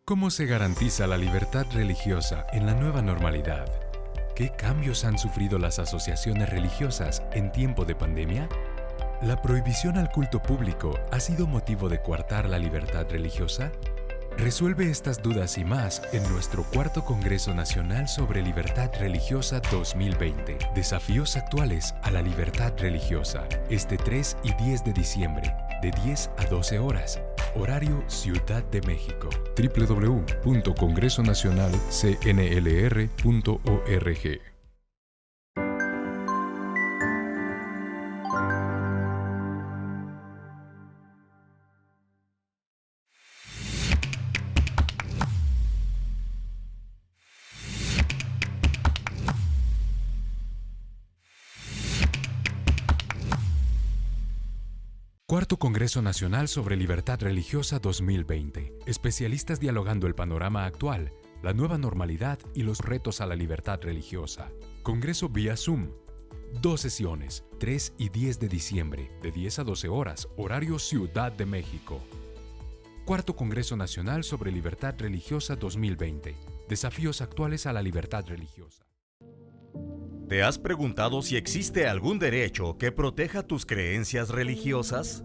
¿Cómo se garantiza la libertad religiosa en la nueva normalidad? ¿Qué cambios han sufrido las asociaciones religiosas en tiempo de pandemia? ¿La prohibición al culto público ha sido motivo de coartar la libertad religiosa? Resuelve estas dudas y más en nuestro cuarto Congreso Nacional sobre Libertad Religiosa 2020. Desafíos actuales a la libertad religiosa. Este 3 y 10 de diciembre, de 10 a 12 horas. Horario Ciudad de México. www.congresonacionalcnlr.org. Cuarto Congreso Nacional sobre Libertad Religiosa 2020. Especialistas dialogando el panorama actual, la nueva normalidad y los retos a la libertad religiosa. Congreso vía Zoom. 2 sesiones, 3 y 10 de diciembre, de 10 a 12 horas, horario Ciudad de México. Cuarto Congreso Nacional sobre Libertad Religiosa 2020. Desafíos actuales a la libertad religiosa. ¿Te has preguntado si existe algún derecho que proteja tus creencias religiosas?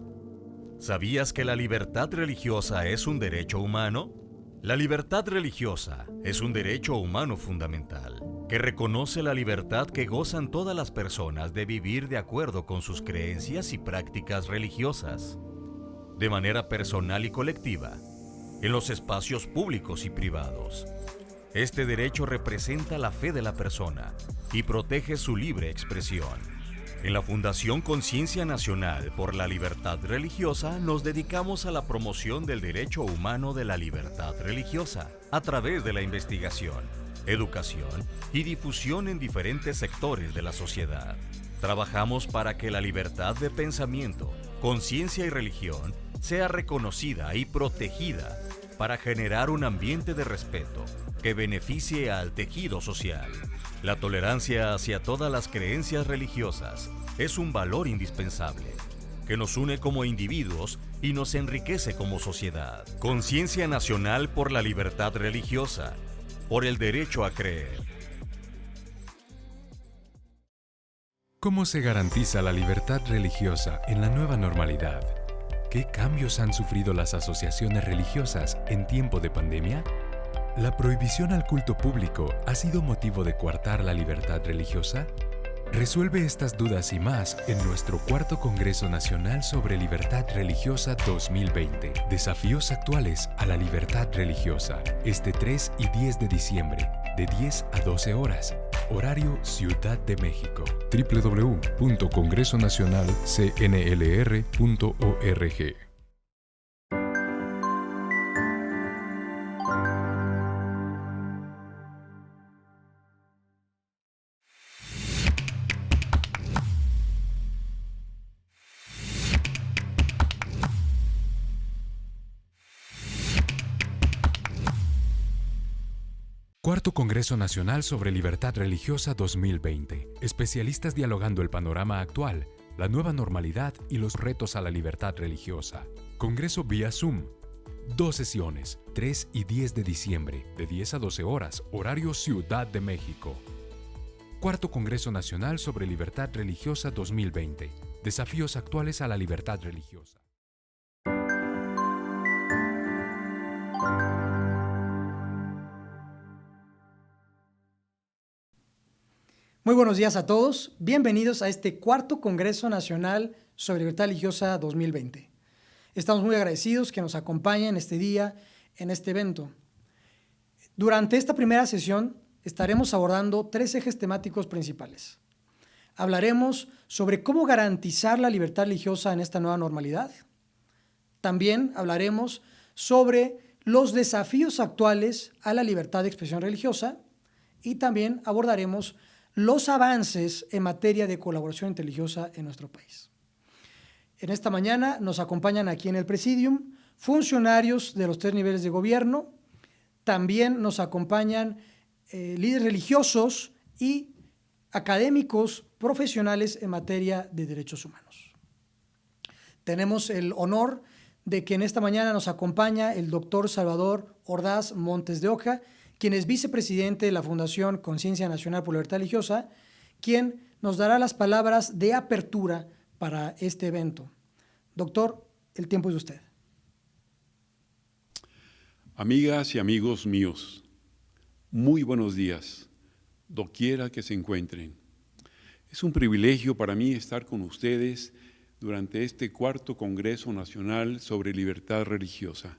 ¿Sabías que la libertad religiosa es un derecho humano? La libertad religiosa es un derecho humano fundamental, que reconoce la libertad que gozan todas las personas de vivir de acuerdo con sus creencias y prácticas religiosas, de manera personal y colectiva, en los espacios públicos y privados. Este derecho representa la fe de la persona y protege su libre expresión. En la Fundación Conciencia Nacional por la Libertad Religiosa nos dedicamos a la promoción del derecho humano de la libertad religiosa a través de la investigación, educación y difusión en diferentes sectores de la sociedad. Trabajamos para que la libertad de pensamiento, conciencia y religión sea reconocida y protegida para generar un ambiente de respeto que beneficie al tejido social. La tolerancia hacia todas las creencias religiosas es un valor indispensable que nos une como individuos y nos enriquece como sociedad. Conciencia Nacional por la Libertad Religiosa, por el derecho a creer. ¿Cómo se garantiza la libertad religiosa en la nueva normalidad? ¿Qué cambios han sufrido las asociaciones religiosas en tiempo de pandemia? ¿La prohibición al culto público ha sido motivo de coartar la libertad religiosa? Resuelve estas dudas y más en nuestro cuarto Congreso Nacional sobre Libertad Religiosa 2020. Desafíos actuales a la libertad religiosa. Este 3 y 10 de diciembre, de 10 a 12 horas. Horario Ciudad de México. www.congresonacionalcnlr.org. Cuarto Congreso Nacional sobre Libertad Religiosa 2020. Especialistas dialogando el panorama actual, la nueva normalidad y los retos a la libertad religiosa. Congreso vía Zoom. 2 sesiones, 3 y 10 de diciembre, de 10 a 12 horas, horario Ciudad de México. Cuarto Congreso Nacional sobre Libertad Religiosa 2020. Desafíos actuales a la libertad religiosa. Muy buenos días a todos. Bienvenidos a este cuarto Congreso Nacional sobre Libertad Religiosa 2020. Estamos muy agradecidos que nos acompañen este día en este evento. Durante esta primera sesión estaremos abordando 3 ejes temáticos principales. Hablaremos sobre cómo garantizar la libertad religiosa en esta nueva normalidad. También hablaremos sobre los desafíos actuales a la libertad de expresión religiosa y también abordaremos los avances en materia de colaboración interreligiosa en nuestro país. En esta mañana nos acompañan aquí en el Presidium funcionarios de los 3 niveles de gobierno, también nos acompañan líderes religiosos y académicos profesionales en materia de derechos humanos. Tenemos el honor de que en esta mañana nos acompaña el doctor Salvador Ordaz Montes de Oca, quien es vicepresidente de la Fundación Conciencia Nacional por la Libertad Religiosa, quien nos dará las palabras de apertura para este evento. Doctor, el tiempo es de usted. Amigas y amigos míos, muy buenos días, doquiera que se encuentren. Es un privilegio para mí estar con ustedes durante este cuarto Congreso Nacional sobre Libertad Religiosa.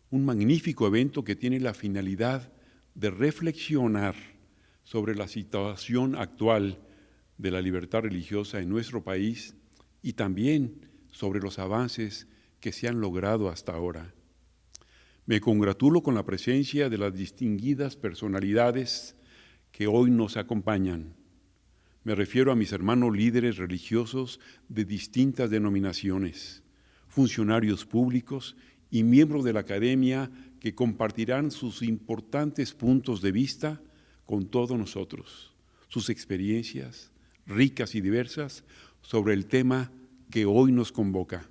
Un magnífico evento que tiene la finalidad de reflexionar sobre la situación actual de la libertad religiosa en nuestro país y también sobre los avances que se han logrado hasta ahora. Me congratulo con la presencia de las distinguidas personalidades que hoy nos acompañan. Me refiero a mis hermanos líderes religiosos de distintas denominaciones, funcionarios públicos y miembros de la academia que compartirán sus importantes puntos de vista con todos nosotros, sus experiencias ricas y diversas sobre el tema que hoy nos convoca.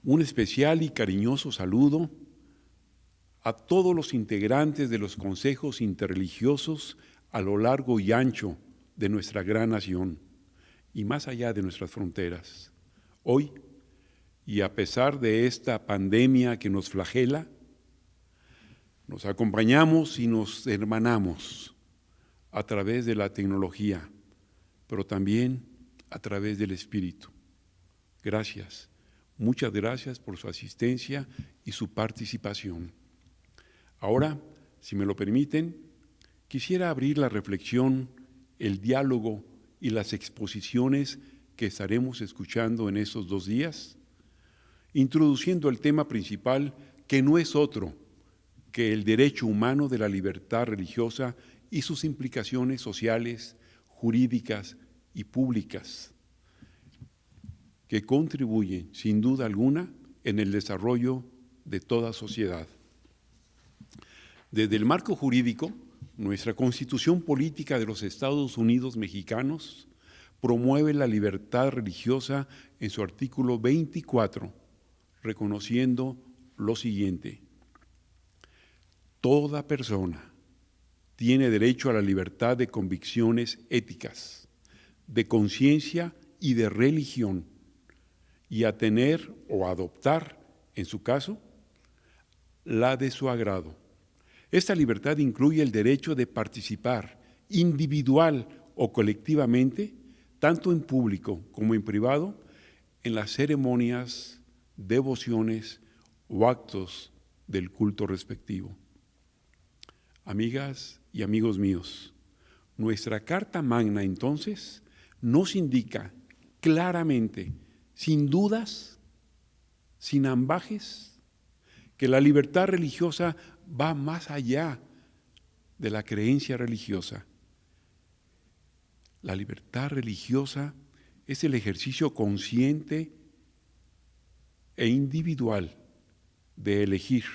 Un especial y cariñoso saludo a todos los integrantes de los consejos interreligiosos a lo largo y ancho de nuestra gran nación y más allá de nuestras fronteras. Hoy, y a pesar de esta pandemia que nos flagela, nos acompañamos y nos hermanamos a través de la tecnología, pero también a través del Espíritu. Gracias, muchas gracias por su asistencia y su participación. Ahora, si me lo permiten, quisiera abrir la reflexión, el diálogo y las exposiciones que estaremos escuchando en estos 2 días, introduciendo el tema principal que no es otro que el derecho humano de la libertad religiosa y sus implicaciones sociales, jurídicas y públicas, que contribuyen, sin duda alguna, en el desarrollo de toda sociedad. Desde el marco jurídico, nuestra Constitución Política de los Estados Unidos Mexicanos promueve la libertad religiosa en su artículo 24, reconociendo lo siguiente: toda persona tiene derecho a la libertad de convicciones éticas, de conciencia y de religión, y a tener o adoptar, en su caso, la de su agrado. Esta libertad incluye el derecho de participar individual o colectivamente, tanto en público como en privado, en las ceremonias, devociones o actos del culto respectivo. Amigas y amigos míos, nuestra Carta Magna entonces nos indica claramente, sin dudas, sin ambages, que la libertad religiosa va más allá de la creencia religiosa. La libertad religiosa es el ejercicio consciente e individual de elegir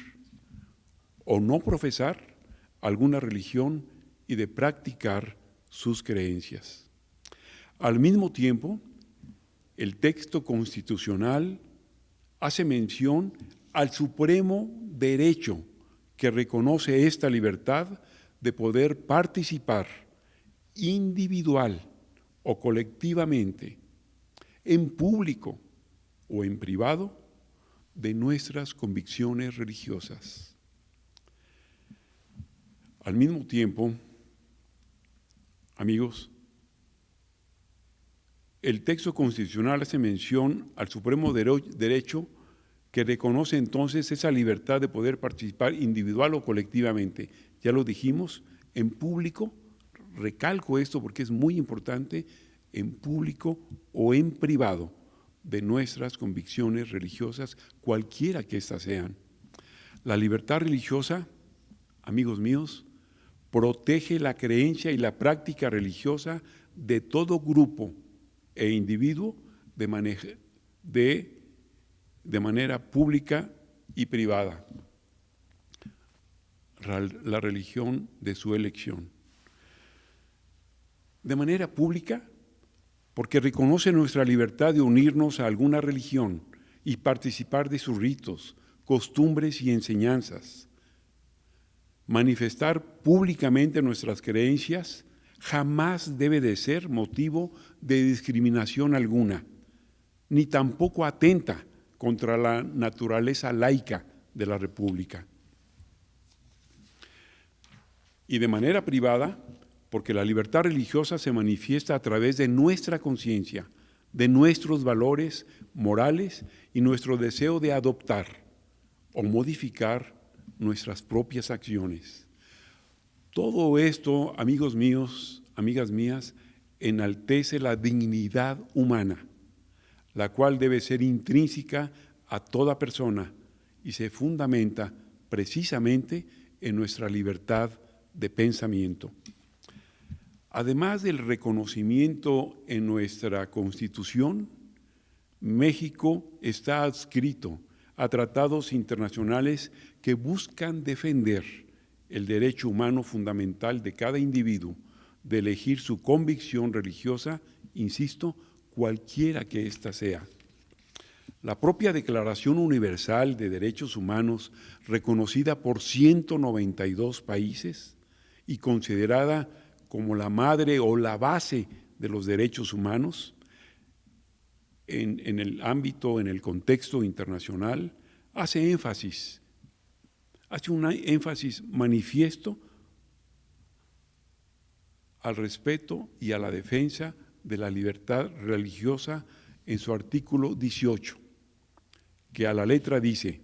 o no profesar alguna religión y de practicar sus creencias. Al mismo tiempo, el texto constitucional hace mención al supremo derecho que reconoce esta libertad de poder participar individual o colectivamente, en público o en privado, de nuestras convicciones religiosas. Al mismo tiempo, amigos, el texto constitucional hace mención al supremo derecho que reconoce entonces esa libertad de poder participar individual o colectivamente. Ya lo dijimos, en público, recalco esto porque es muy importante, en público o en privado, de nuestras convicciones religiosas, cualquiera que éstas sean. La libertad religiosa, amigos míos, protege la creencia y la práctica religiosa de todo grupo e individuo de manera pública y privada, la religión de su elección. De manera pública, porque reconoce nuestra libertad de unirnos a alguna religión y participar de sus ritos, costumbres y enseñanzas. Manifestar públicamente nuestras creencias jamás debe de ser motivo de discriminación alguna, ni tampoco atenta contra la naturaleza laica de la República. Y de manera privada, porque la libertad religiosa se manifiesta a través de nuestra conciencia, de nuestros valores morales y nuestro deseo de adoptar o modificar nuestras propias acciones. Todo esto, amigos míos, amigas mías, enaltece la dignidad humana, la cual debe ser intrínseca a toda persona y se fundamenta precisamente en nuestra libertad de pensamiento. Además del reconocimiento en nuestra Constitución, México está adscrito a tratados internacionales que buscan defender el derecho humano fundamental de cada individuo de elegir su convicción religiosa, insisto, cualquiera que ésta sea. La propia Declaración Universal de Derechos Humanos, reconocida por 192 países y considerada como la madre o la base de los derechos humanos, en el ámbito, en el contexto internacional, hace un énfasis manifiesto al respeto y a la defensa de la libertad religiosa en su artículo 18, que a la letra dice: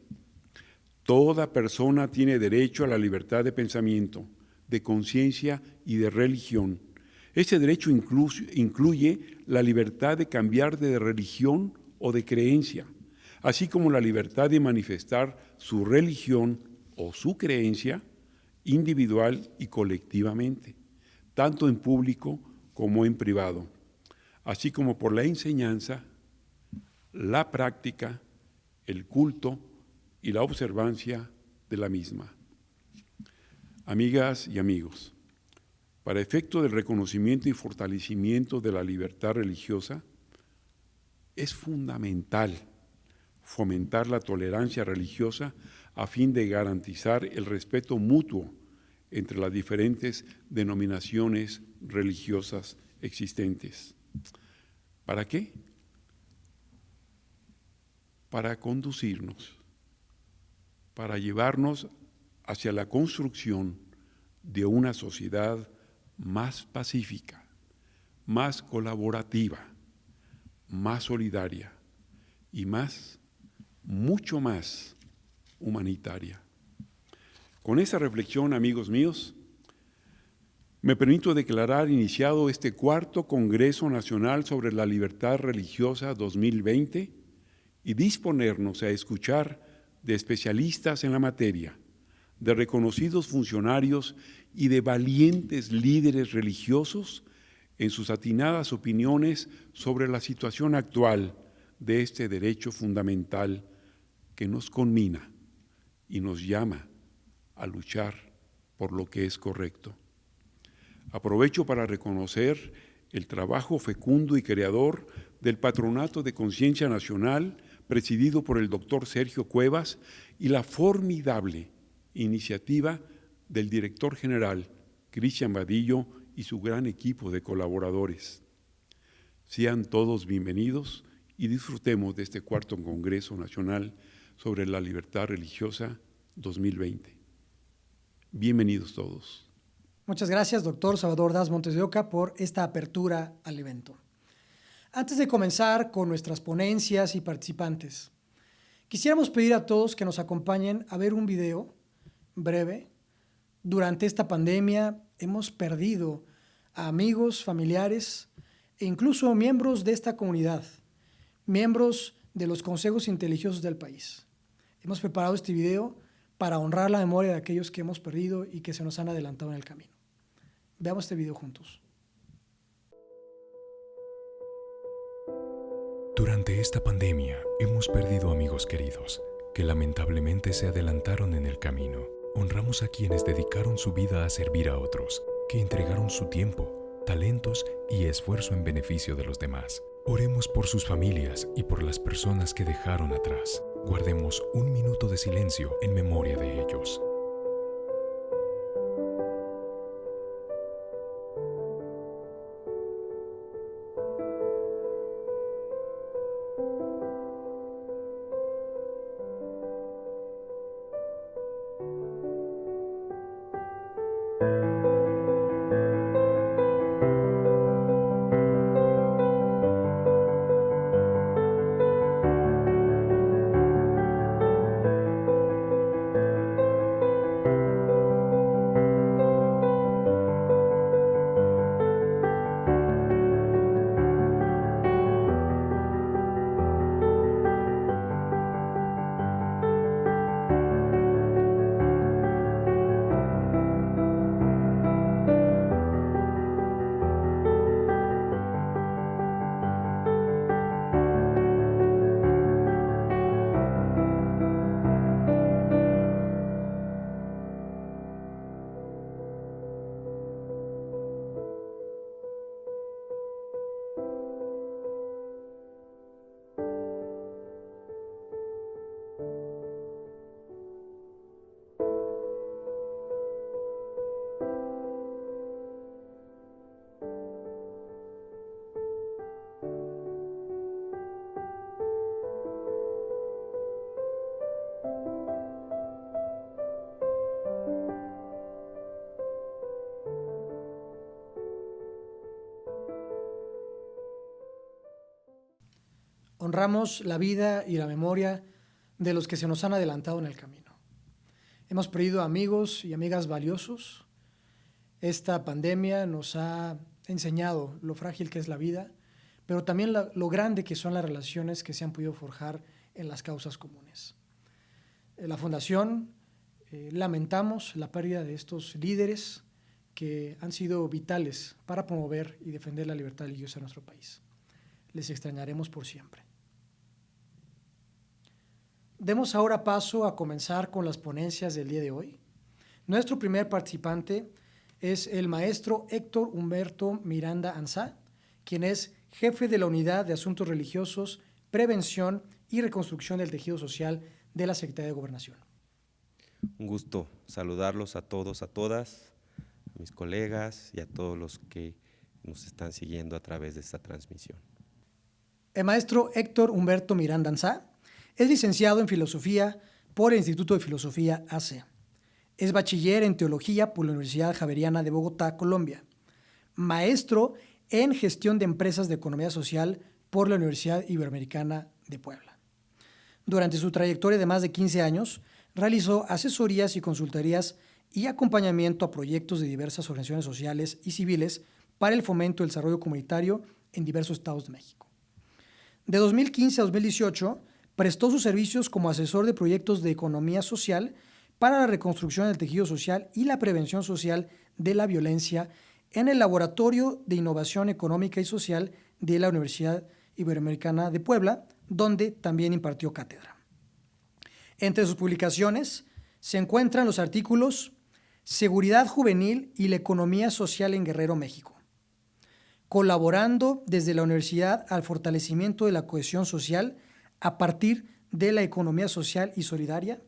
toda persona tiene derecho a la libertad de pensamiento, de conciencia y de religión. Ese derecho incluye la libertad de cambiar de religión o de creencia, así como la libertad de manifestar su religión o su creencia individual y colectivamente, tanto en público como en privado, así como por la enseñanza, la práctica, el culto y la observancia de la misma. Amigas y amigos, para efecto del reconocimiento y fortalecimiento de la libertad religiosa, es fundamental fomentar la tolerancia religiosa a fin de garantizar el respeto mutuo entre las diferentes denominaciones religiosas existentes. ¿Para qué? Para conducirnos, para llevarnos hacia la construcción de una sociedad más pacífica, más colaborativa, más solidaria y mucho más humanitaria. Con esa reflexión, amigos míos, me permito declarar iniciado este cuarto Congreso Nacional sobre la Libertad Religiosa 2020 y disponernos a escuchar de especialistas en la materia, de reconocidos funcionarios y de valientes líderes religiosos en sus atinadas opiniones sobre la situación actual de este derecho fundamental que nos conmina y nos llama a luchar por lo que es correcto. Aprovecho para reconocer el trabajo fecundo y creador del Patronato de Conciencia Nacional, presidido por el doctor Sergio Cuevas, y la formidable iniciativa del director general, Cristian Vadillo, y su gran equipo de colaboradores. Sean todos bienvenidos y disfrutemos de este cuarto Congreso Nacional sobre la Libertad Religiosa 2020. Bienvenidos todos. Muchas gracias, doctor Salvador Das Montes de Oca, por esta apertura al evento. Antes de comenzar con nuestras ponencias y participantes, quisiéramos pedir a todos que nos acompañen a ver un video breve. Durante esta pandemia hemos perdido a amigos, familiares e incluso miembros de esta comunidad, miembros de los consejos interreligiosos del país. Hemos preparado este video para honrar la memoria de aquellos que hemos perdido y que se nos han adelantado en el camino. Veamos este video juntos. Durante esta pandemia hemos perdido amigos queridos que lamentablemente se adelantaron en el camino. Honramos a quienes dedicaron su vida a servir a otros, que entregaron su tiempo, talentos y esfuerzo en beneficio de los demás. Oremos por sus familias y por las personas que dejaron atrás. Guardemos un minuto de silencio en memoria de ellos. Honramos la vida y la memoria de los que se nos han adelantado en el camino. Hemos perdido amigos y amigas valiosos. Esta pandemia nos ha enseñado lo frágil que es la vida, pero también lo grande que son las relaciones que se han podido forjar en las causas comunes. La Fundación lamentamos la pérdida de estos líderes que han sido vitales para promover y defender la libertad religiosa en nuestro país. Les extrañaremos por siempre. Demos ahora paso a comenzar con las ponencias del día de hoy. Nuestro primer participante es el maestro Héctor Humberto Miranda Ansá, quien es jefe de la Unidad de Asuntos Religiosos, Prevención y Reconstrucción del Tejido Social de la Secretaría de Gobernación. Un gusto saludarlos a todos, a todas, a mis colegas y a todos los que nos están siguiendo a través de esta transmisión. El maestro Héctor Humberto Miranda Ansá es licenciado en Filosofía por el Instituto de Filosofía AC. Es bachiller en Teología por la Universidad Javeriana de Bogotá, Colombia. Maestro en Gestión de Empresas de Economía Social por la Universidad Iberoamericana de Puebla. Durante su trayectoria de más de 15 años, realizó asesorías y consultorías y acompañamiento a proyectos de diversas organizaciones sociales y civiles para el fomento del desarrollo comunitario en diversos estados de México. De 2015 a 2018, prestó sus servicios como asesor de proyectos de economía social para la reconstrucción del tejido social y la prevención social de la violencia en el Laboratorio de Innovación Económica y Social de la Universidad Iberoamericana de Puebla, donde también impartió cátedra. Entre sus publicaciones se encuentran los artículos Seguridad Juvenil y la Economía Social en Guerrero, México, colaborando desde la universidad al fortalecimiento de la cohesión social a partir de la economía social y solidaria,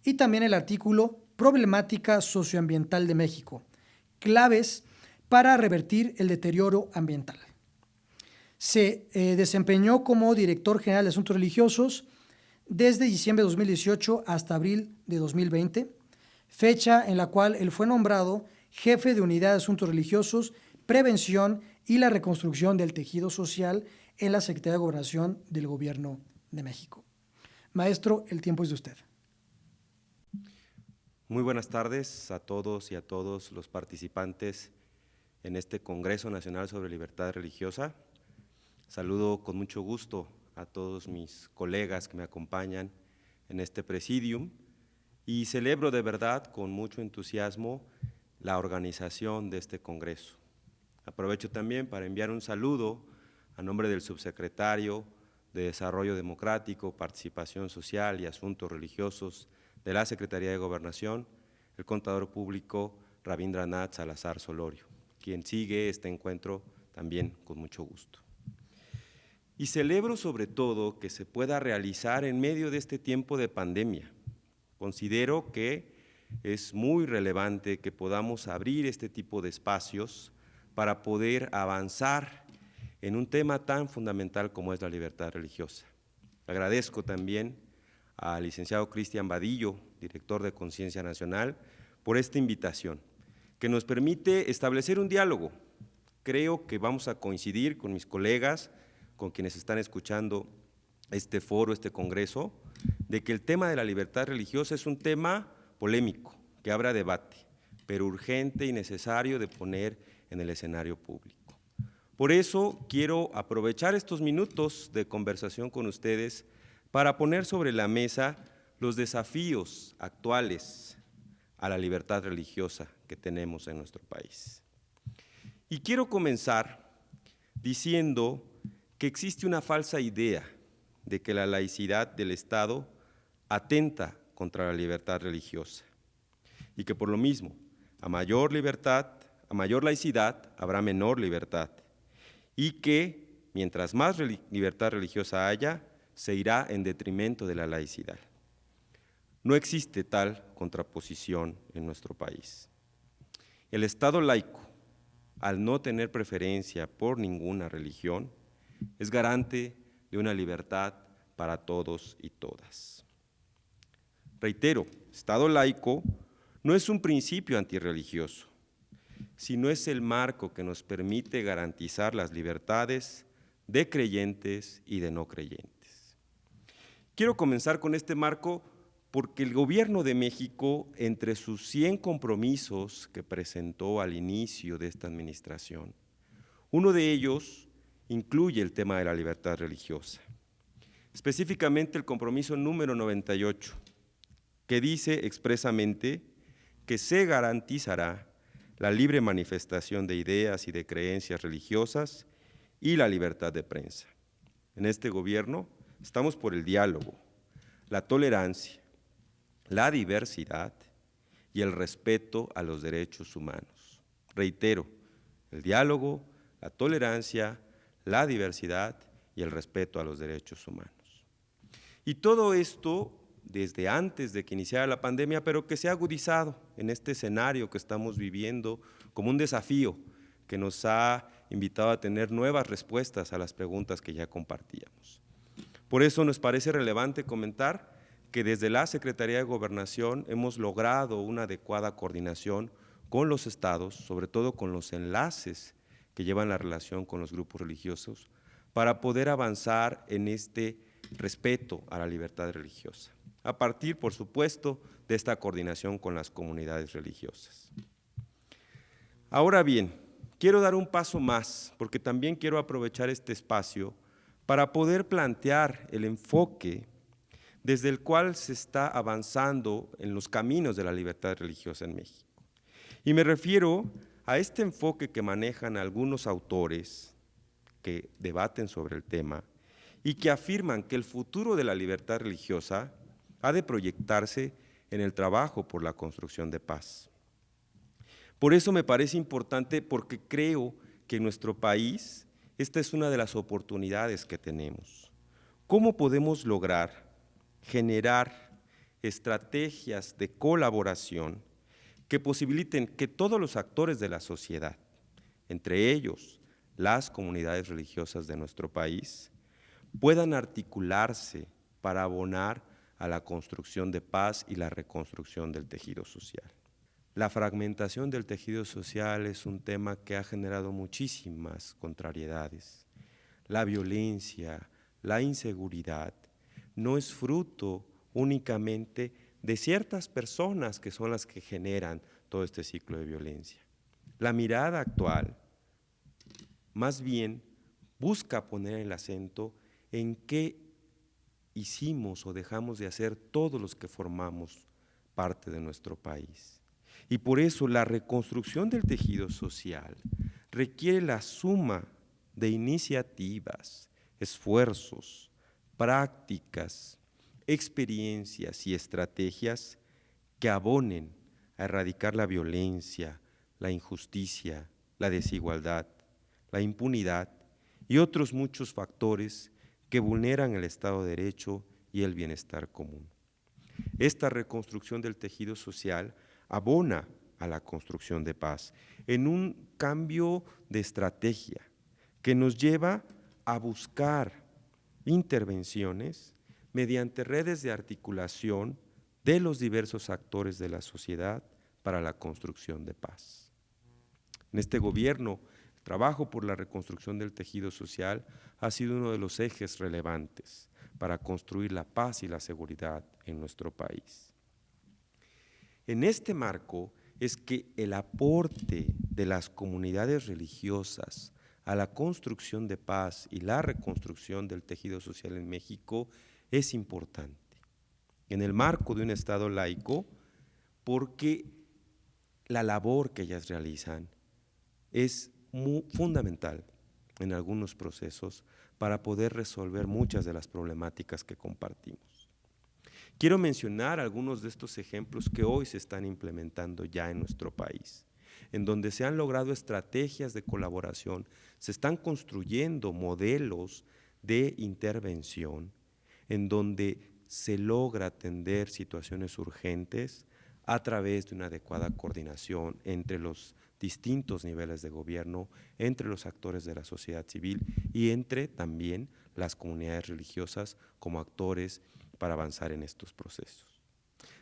y también el artículo Problemática socioambiental de México, claves para revertir el deterioro ambiental. Se desempeñó como director general de Asuntos Religiosos desde diciembre de 2018 hasta abril de 2020, fecha en la cual él fue nombrado jefe de Unidad de Asuntos Religiosos, Prevención y la Reconstrucción del Tejido Social en la Secretaría de Gobernación del Gobierno de México. Maestro, el tiempo es de usted. Muy buenas tardes a todos y a todos los participantes en este Congreso Nacional sobre Libertad Religiosa. Saludo con mucho gusto a todos mis colegas que me acompañan en este presidium y celebro de verdad con mucho entusiasmo la organización de este Congreso. Aprovecho también para enviar un saludo a nombre del subsecretario de Desarrollo Democrático, Participación Social y Asuntos Religiosos de la Secretaría de Gobernación, el contador público Rabindranath Salazar Solorio, quien sigue este encuentro también con mucho gusto. Y celebro sobre todo que se pueda realizar en medio de este tiempo de pandemia. Considero que es muy relevante que podamos abrir este tipo de espacios para poder avanzar en un tema tan fundamental como es la libertad religiosa. Agradezco también al licenciado Cristian Vadillo, director de Conciencia Nacional, por esta invitación, que nos permite establecer un diálogo. Creo que vamos a coincidir con mis colegas, con quienes están escuchando este foro, este congreso, de que el tema de la libertad religiosa es un tema polémico, que habrá debate, pero urgente y necesario de poner en el escenario público. Por eso quiero aprovechar estos minutos de conversación con ustedes para poner sobre la mesa los desafíos actuales a la libertad religiosa que tenemos en nuestro país. Y quiero comenzar diciendo que existe una falsa idea de que la laicidad del Estado atenta contra la libertad religiosa y que por lo mismo, a mayor laicidad, habrá menor libertad y que mientras más libertad religiosa haya, se irá en detrimento de la laicidad. No existe tal contraposición en nuestro país. El Estado laico, al no tener preferencia por ninguna religión, es garante de una libertad para todos y todas. Reitero, Estado laico no es un principio antirreligioso, sino es el marco que nos permite garantizar las libertades de creyentes y de no creyentes. Quiero comenzar con este marco porque el Gobierno de México, entre sus 100 compromisos que presentó al inicio de esta administración, uno de ellos incluye el tema de la libertad religiosa, específicamente el compromiso número 98, que dice expresamente que se garantizará la libre manifestación de ideas y de creencias religiosas y la libertad de prensa. En este gobierno estamos por el diálogo, la tolerancia, la diversidad y el respeto a los derechos humanos. Reitero, el diálogo, la tolerancia, la diversidad y el respeto a los derechos humanos. Y todo esto desde antes de que iniciara la pandemia, pero que se ha agudizado en este escenario que estamos viviendo como un desafío que nos ha invitado a tener nuevas respuestas a las preguntas que ya compartíamos. Por eso nos parece relevante comentar que desde la Secretaría de Gobernación hemos logrado una adecuada coordinación con los estados, sobre todo con los enlaces que llevan la relación con los grupos religiosos, para poder avanzar en este respeto a la libertad religiosa, a partir, por supuesto, de esta coordinación con las comunidades religiosas. Ahora bien, quiero dar un paso más, porque también quiero aprovechar este espacio para poder plantear el enfoque desde el cual se está avanzando en los caminos de la libertad religiosa en México. Y me refiero a este enfoque que manejan algunos autores que debaten sobre el tema y que afirman que el futuro de la libertad religiosa ha de proyectarse en el trabajo por la construcción de paz. Por eso me parece importante, porque creo que en nuestro país esta es una de las oportunidades que tenemos. ¿Cómo podemos lograr generar estrategias de colaboración que posibiliten que todos los actores de la sociedad, entre ellos las comunidades religiosas de nuestro país, puedan articularse para abonar a la construcción de paz y la reconstrucción del tejido social? La fragmentación del tejido social es un tema que ha generado muchísimas contrariedades. La violencia, la inseguridad, no es fruto únicamente de ciertas personas que son las que generan todo este ciclo de violencia. La mirada actual, más bien, busca poner el acento en qué hicimos o dejamos de hacer todos los que formamos parte de nuestro país. Y por eso la reconstrucción del tejido social requiere la suma de iniciativas, esfuerzos, prácticas, experiencias y estrategias que abonen a erradicar la violencia, la injusticia, la desigualdad, la impunidad y otros muchos factores que vulneran el Estado de Derecho y el bienestar común. Esta reconstrucción del tejido social abona a la construcción de paz en un cambio de estrategia que nos lleva a buscar intervenciones mediante redes de articulación de los diversos actores de la sociedad para la construcción de paz. En este gobierno, el trabajo por la reconstrucción del tejido social ha sido uno de los ejes relevantes para construir la paz y la seguridad en nuestro país. En este marco es que el aporte de las comunidades religiosas a la construcción de paz y la reconstrucción del tejido social en México es importante. En el marco de un Estado laico, porque la labor que ellas realizan es fundamental en algunos procesos para poder resolver muchas de las problemáticas que compartimos. Quiero mencionar algunos de estos ejemplos que hoy se están implementando ya en nuestro país, en donde se han logrado estrategias de colaboración, se están construyendo modelos de intervención, en donde se logra atender situaciones urgentes a través de una adecuada coordinación entre los distintos niveles de gobierno, entre los actores de la sociedad civil y entre también las comunidades religiosas como actores para avanzar en estos procesos.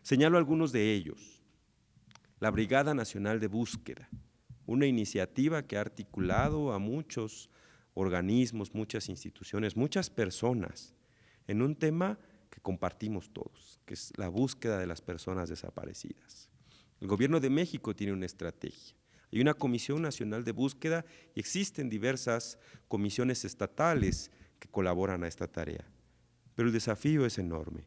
Señalo algunos de ellos. La Brigada Nacional de Búsqueda, una iniciativa que ha articulado a muchos organismos, muchas instituciones, muchas personas en un tema que compartimos todos, que es la búsqueda de las personas desaparecidas. El Gobierno de México tiene una estrategia. Hay una Comisión Nacional de Búsqueda y existen diversas comisiones estatales que colaboran a esta tarea. Pero el desafío es enorme.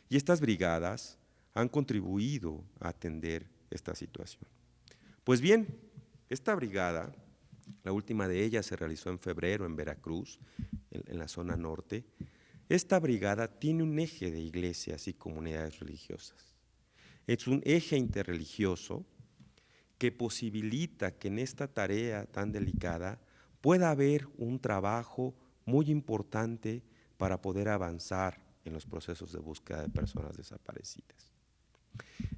Y estas brigadas han contribuido a atender esta situación. Pues bien, esta brigada, la última de ellas se realizó en febrero en Veracruz, en la zona norte. Esta brigada tiene un eje de iglesias y comunidades religiosas. Es un eje interreligioso que posibilita que en esta tarea tan delicada pueda haber un trabajo muy importante para poder avanzar en los procesos de búsqueda de personas desaparecidas.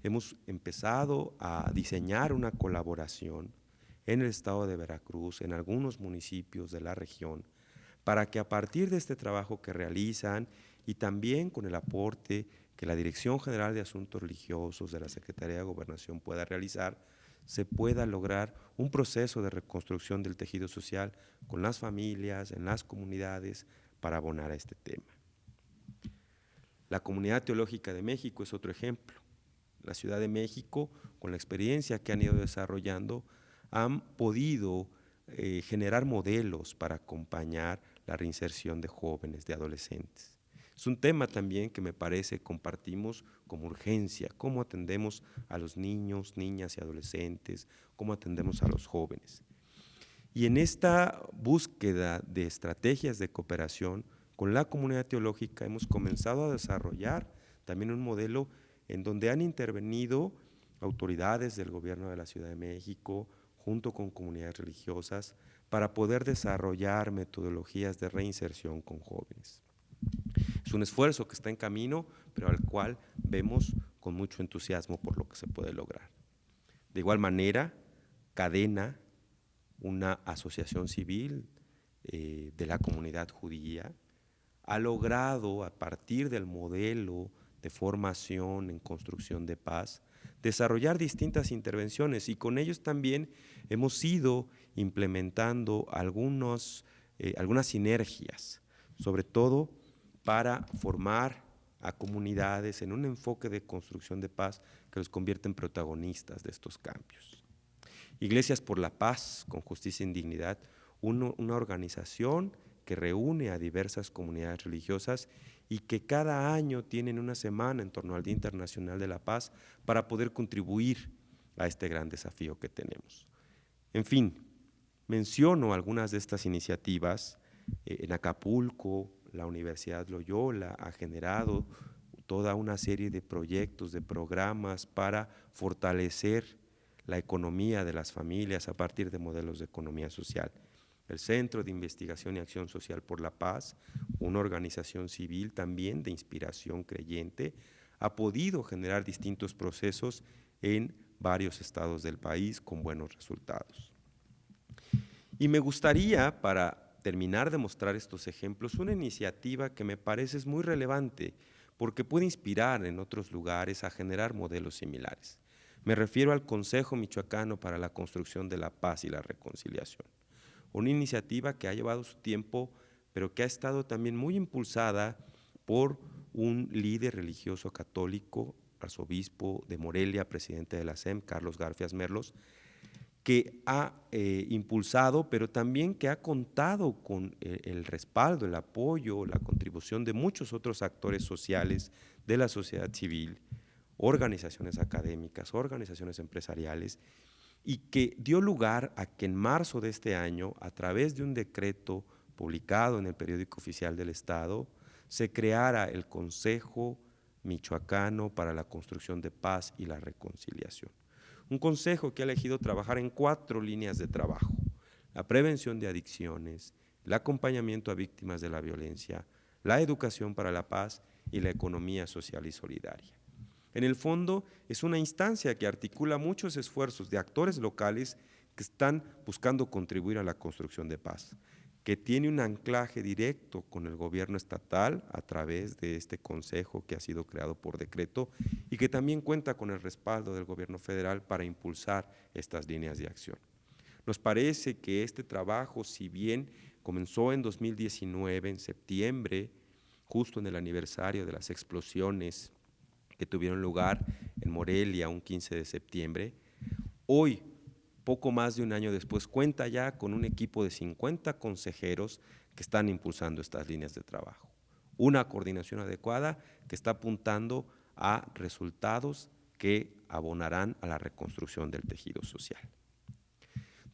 Hemos empezado a diseñar una colaboración en el estado de Veracruz, en algunos municipios de la región, para que a partir de este trabajo que realizan y también con el aporte que la Dirección General de Asuntos Religiosos de la Secretaría de Gobernación pueda realizar, se pueda lograr un proceso de reconstrucción del tejido social con las familias, en las comunidades, para abonar a este tema. La Comunidad Teológica de México es otro ejemplo. La Ciudad de México, con la experiencia que han ido desarrollando, han podido generar modelos para acompañar la reinserción de jóvenes, de adolescentes. Es un tema también que me parece compartimos como urgencia, cómo atendemos a los niños, niñas y adolescentes, cómo atendemos a los jóvenes. Y en esta búsqueda de estrategias de cooperación con la comunidad teológica hemos comenzado a desarrollar también un modelo en donde han intervenido autoridades del gobierno de la Ciudad de México junto con comunidades religiosas para poder desarrollar metodologías de reinserción con jóvenes. Es un esfuerzo que está en camino, pero al cual vemos con mucho entusiasmo por lo que se puede lograr. De igual manera, Cadena, una asociación civil de la comunidad judía, ha logrado, a partir del modelo de formación en construcción de paz, desarrollar distintas intervenciones y con ellos también hemos ido implementando algunas sinergias, sobre todo para formar a comunidades en un enfoque de construcción de paz que los convierte en protagonistas de estos cambios. Iglesias por la Paz, con Justicia y Dignidad, una organización que reúne a diversas comunidades religiosas y que cada año tienen una semana en torno al Día Internacional de la Paz para poder contribuir a este gran desafío que tenemos. En fin, menciono algunas de estas iniciativas. En Acapulco, la Universidad Loyola ha generado toda una serie de proyectos, de programas para fortalecer la economía de las familias a partir de modelos de economía social. El Centro de Investigación y Acción Social por la Paz, una organización civil también de inspiración creyente, ha podido generar distintos procesos en varios estados del país con buenos resultados. Y me gustaría, para terminar de mostrar estos ejemplos, una iniciativa que me parece es muy relevante porque puede inspirar en otros lugares a generar modelos similares. Me refiero al Consejo Michoacano para la Construcción de la Paz y la Reconciliación. Una iniciativa que ha llevado su tiempo, pero que ha estado también muy impulsada por un líder religioso católico, arzobispo de Morelia, presidente de la SEM, Carlos Garfias Merlos, que ha impulsado, pero también que ha contado con el respaldo, el apoyo, la contribución de muchos otros actores sociales de la sociedad civil, organizaciones académicas, organizaciones empresariales, y que dio lugar a que en marzo de este año, a través de un decreto publicado en el Periódico Oficial del Estado, se creara el Consejo Michoacano para la Construcción de Paz y la Reconciliación. Un consejo que ha elegido trabajar en 4 líneas de trabajo: la prevención de adicciones, el acompañamiento a víctimas de la violencia, la educación para la paz y la economía social y solidaria. En el fondo, es una instancia que articula muchos esfuerzos de actores locales que están buscando contribuir a la construcción de paz, que tiene un anclaje directo con el gobierno estatal a través de este consejo que ha sido creado por decreto y que también cuenta con el respaldo del gobierno federal para impulsar estas líneas de acción. Nos parece que este trabajo, si bien comenzó en 2019, en septiembre, justo en el aniversario de las explosiones que tuvieron lugar en Morelia un 15 de septiembre, hoy, poco más de un año después, cuenta ya con un equipo de 50 consejeros que están impulsando estas líneas de trabajo. Una coordinación adecuada que está apuntando a resultados que abonarán a la reconstrucción del tejido social.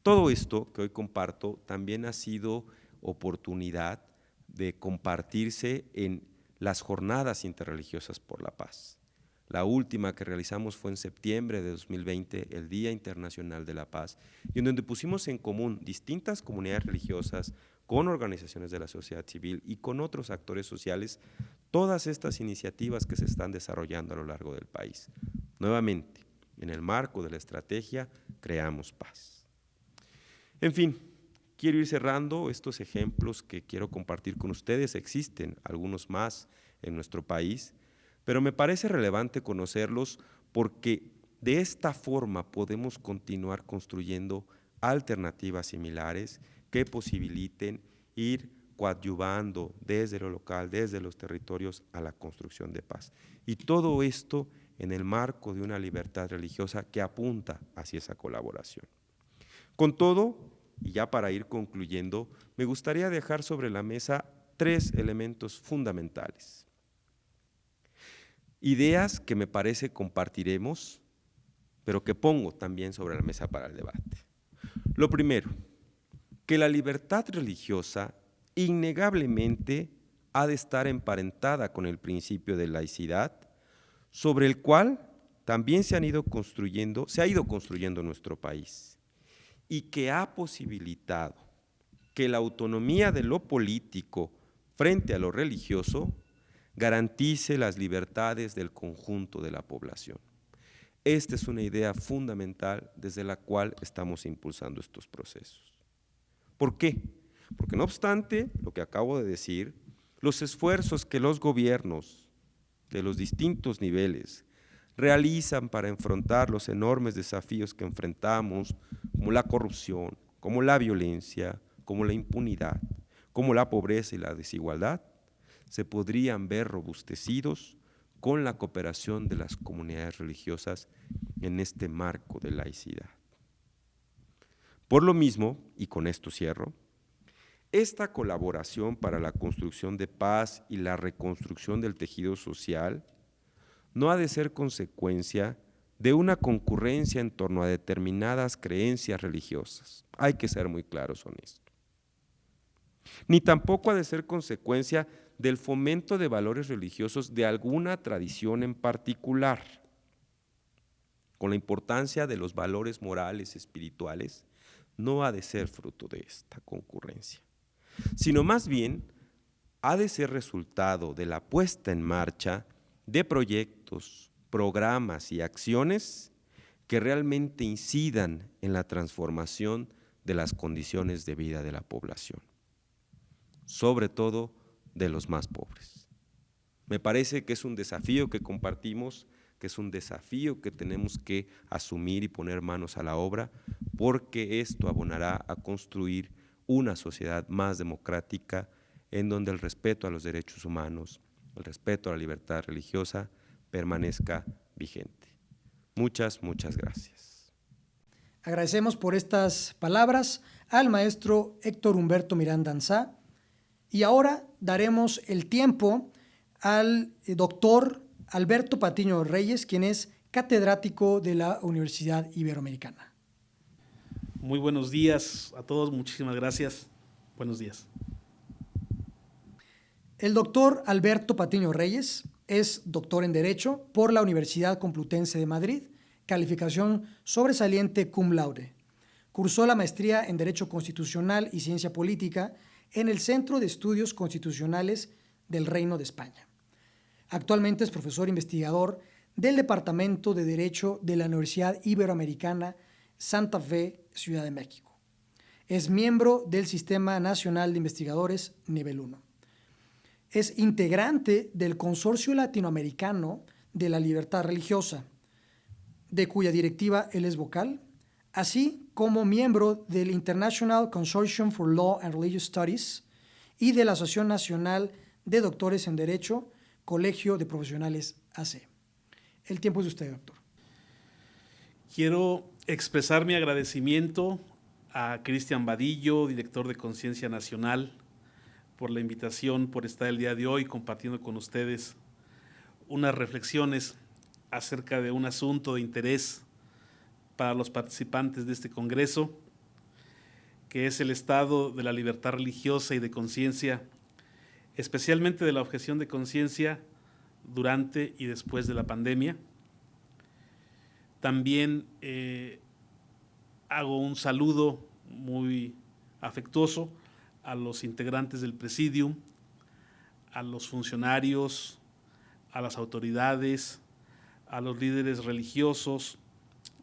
Todo esto que hoy comparto también ha sido oportunidad de compartirse en las jornadas interreligiosas por la paz. La última que realizamos fue en septiembre de 2020, el Día Internacional de la Paz, y en donde pusimos en común distintas comunidades religiosas con organizaciones de la sociedad civil y con otros actores sociales, todas estas iniciativas que se están desarrollando a lo largo del país. Nuevamente, en el marco de la estrategia Creamos Paz. En fin, quiero ir cerrando estos ejemplos que quiero compartir con ustedes. Existen algunos más en nuestro país, pero me parece relevante conocerlos porque de esta forma podemos continuar construyendo alternativas similares que posibiliten ir coadyuvando desde lo local, desde los territorios a la construcción de paz. Y todo esto en el marco de una libertad religiosa que apunta hacia esa colaboración. Con todo, y ya para ir concluyendo, me gustaría dejar sobre la mesa 3 elementos fundamentales. Ideas que me parece compartiremos, pero que pongo también sobre la mesa para el debate. Lo primero, que la libertad religiosa innegablemente ha de estar emparentada con el principio de laicidad, sobre el cual también se ha ido construyendo nuestro país, y que ha posibilitado que la autonomía de lo político frente a lo religioso garantice las libertades del conjunto de la población. Esta es una idea fundamental desde la cual estamos impulsando estos procesos. ¿Por qué? Porque no obstante lo que acabo de decir, los esfuerzos que los gobiernos de los distintos niveles realizan para enfrentar los enormes desafíos que enfrentamos, como la corrupción, como la violencia, como la impunidad, como la pobreza y la desigualdad, se podrían ver robustecidos con la cooperación de las comunidades religiosas en este marco de laicidad. Por lo mismo, y con esto cierro, esta colaboración para la construcción de paz y la reconstrucción del tejido social no ha de ser consecuencia de una concurrencia en torno a determinadas creencias religiosas. Hay que ser muy claros en esto. Ni tampoco ha de ser consecuencia del fomento de valores religiosos de alguna tradición en particular, con la importancia de los valores morales, espirituales, no ha de ser fruto de esta concurrencia, sino más bien ha de ser resultado de la puesta en marcha de proyectos, programas y acciones que realmente incidan en la transformación de las condiciones de vida de la población, sobre todo de los más pobres. Me parece que es un desafío que compartimos, que es un desafío que tenemos que asumir y poner manos a la obra, porque esto abonará a construir una sociedad más democrática en donde el respeto a los derechos humanos, el respeto a la libertad religiosa permanezca vigente. Muchas gracias. Agradecemos por estas palabras al maestro Héctor Humberto Miranda Ansá. Y ahora daremos el tiempo al doctor Alberto Patiño Reyes, quien es catedrático de la Universidad Iberoamericana. Muy buenos días a todos, muchísimas gracias. Buenos días. El doctor Alberto Patiño Reyes es doctor en Derecho por la Universidad Complutense de Madrid, calificación sobresaliente cum laude. Cursó la maestría en Derecho Constitucional y Ciencia Política en el Centro de Estudios Constitucionales del Reino de España. Actualmente es profesor investigador del Departamento de Derecho de la Universidad Iberoamericana Santa Fe, Ciudad de México. Es miembro del Sistema Nacional de Investigadores Nivel 1. Es integrante del Consorcio Latinoamericano de la Libertad Religiosa, de cuya directiva él es vocal, así como miembro del International Consortium for Law and Religious Studies y de la Asociación Nacional de Doctores en Derecho, Colegio de Profesionales AC. El tiempo es de usted, doctor. Quiero expresar mi agradecimiento a Cristian Vadillo, director de Conciencia Nacional, por la invitación, por estar el día de hoy compartiendo con ustedes unas reflexiones acerca de un asunto de interés para los participantes de este congreso, que es el estado de la libertad religiosa y de conciencia, especialmente de la objeción de conciencia durante y después de la pandemia. También hago un saludo muy afectuoso a los integrantes del Presidium, a los funcionarios, a las autoridades, a los líderes religiosos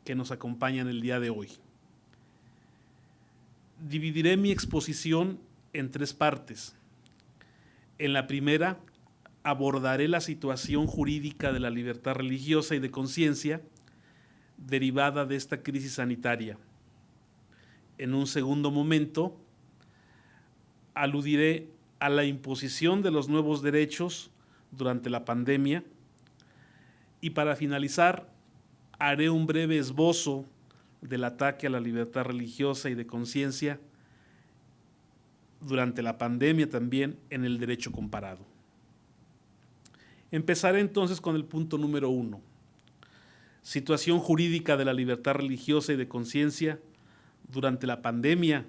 que nos acompañan el día de hoy. Dividiré mi exposición en tres partes. En la primera, abordaré la situación jurídica de la libertad religiosa y de conciencia derivada de esta crisis sanitaria. En un segundo momento, aludiré a la imposición de los nuevos derechos durante la pandemia y para finalizar haré un breve esbozo del ataque a la libertad religiosa y de conciencia durante la pandemia también en el derecho comparado. Empezaré entonces con el punto número 1. Situación jurídica de la libertad religiosa y de conciencia durante la pandemia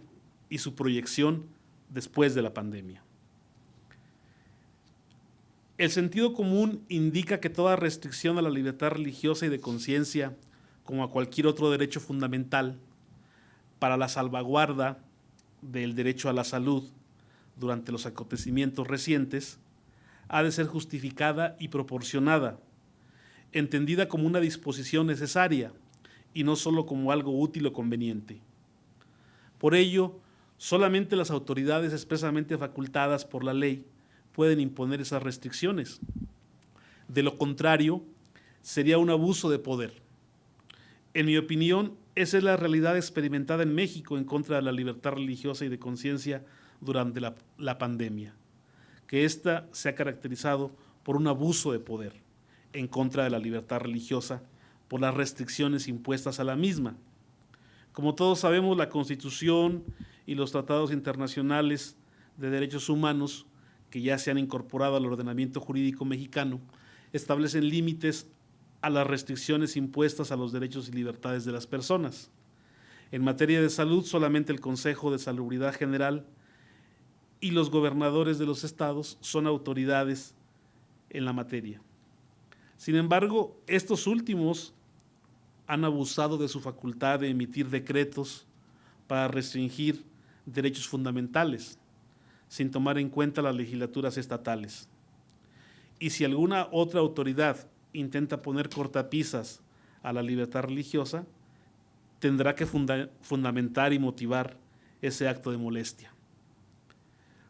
y su proyección después de la pandemia. El sentido común indica que toda restricción a la libertad religiosa y de conciencia, como a cualquier otro derecho fundamental, para la salvaguarda del derecho a la salud durante los acontecimientos recientes, ha de ser justificada y proporcionada, entendida como una disposición necesaria y no solo como algo útil o conveniente. Por ello, solamente las autoridades expresamente facultadas por la ley pueden imponer esas restricciones. De lo contrario, sería un abuso de poder. En mi opinión, esa es la realidad experimentada en México en contra de la libertad religiosa y de conciencia durante la pandemia, que ésta se ha caracterizado por un abuso de poder en contra de la libertad religiosa por las restricciones impuestas a la misma. Como todos sabemos, la Constitución y los tratados internacionales de derechos humanos que ya se han incorporado al ordenamiento jurídico mexicano establecen límites a las restricciones impuestas a los derechos y libertades de las personas. En materia de salud, solamente el Consejo de Salubridad General y los gobernadores de los estados son autoridades en la materia. Sin embargo, estos últimos han abusado de su facultad de emitir decretos para restringir derechos fundamentales, sin tomar en cuenta las legislaturas estatales. Y si alguna otra autoridad intenta poner cortapisas a la libertad religiosa, tendrá que fundamentar y motivar ese acto de molestia.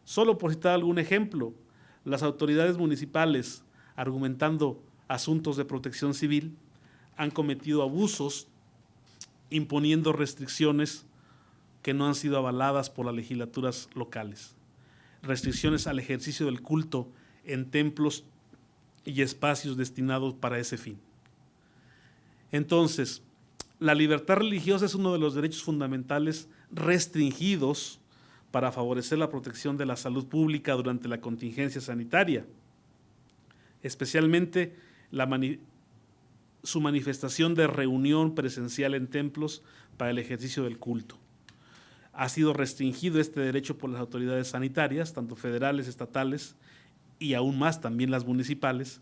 Solo por citar algún ejemplo, las autoridades municipales, argumentando asuntos de protección civil, han cometido abusos imponiendo restricciones que no han sido avaladas por las legislaturas locales. Restricciones al ejercicio del culto en templos y espacios destinados para ese fin. Entonces, la libertad religiosa es uno de los derechos fundamentales restringidos para favorecer la protección de la salud pública durante la contingencia sanitaria, especialmente su manifestación de reunión presencial en templos para el ejercicio del culto. Ha sido restringido este derecho por las autoridades sanitarias, tanto federales, estatales y aún más también las municipales,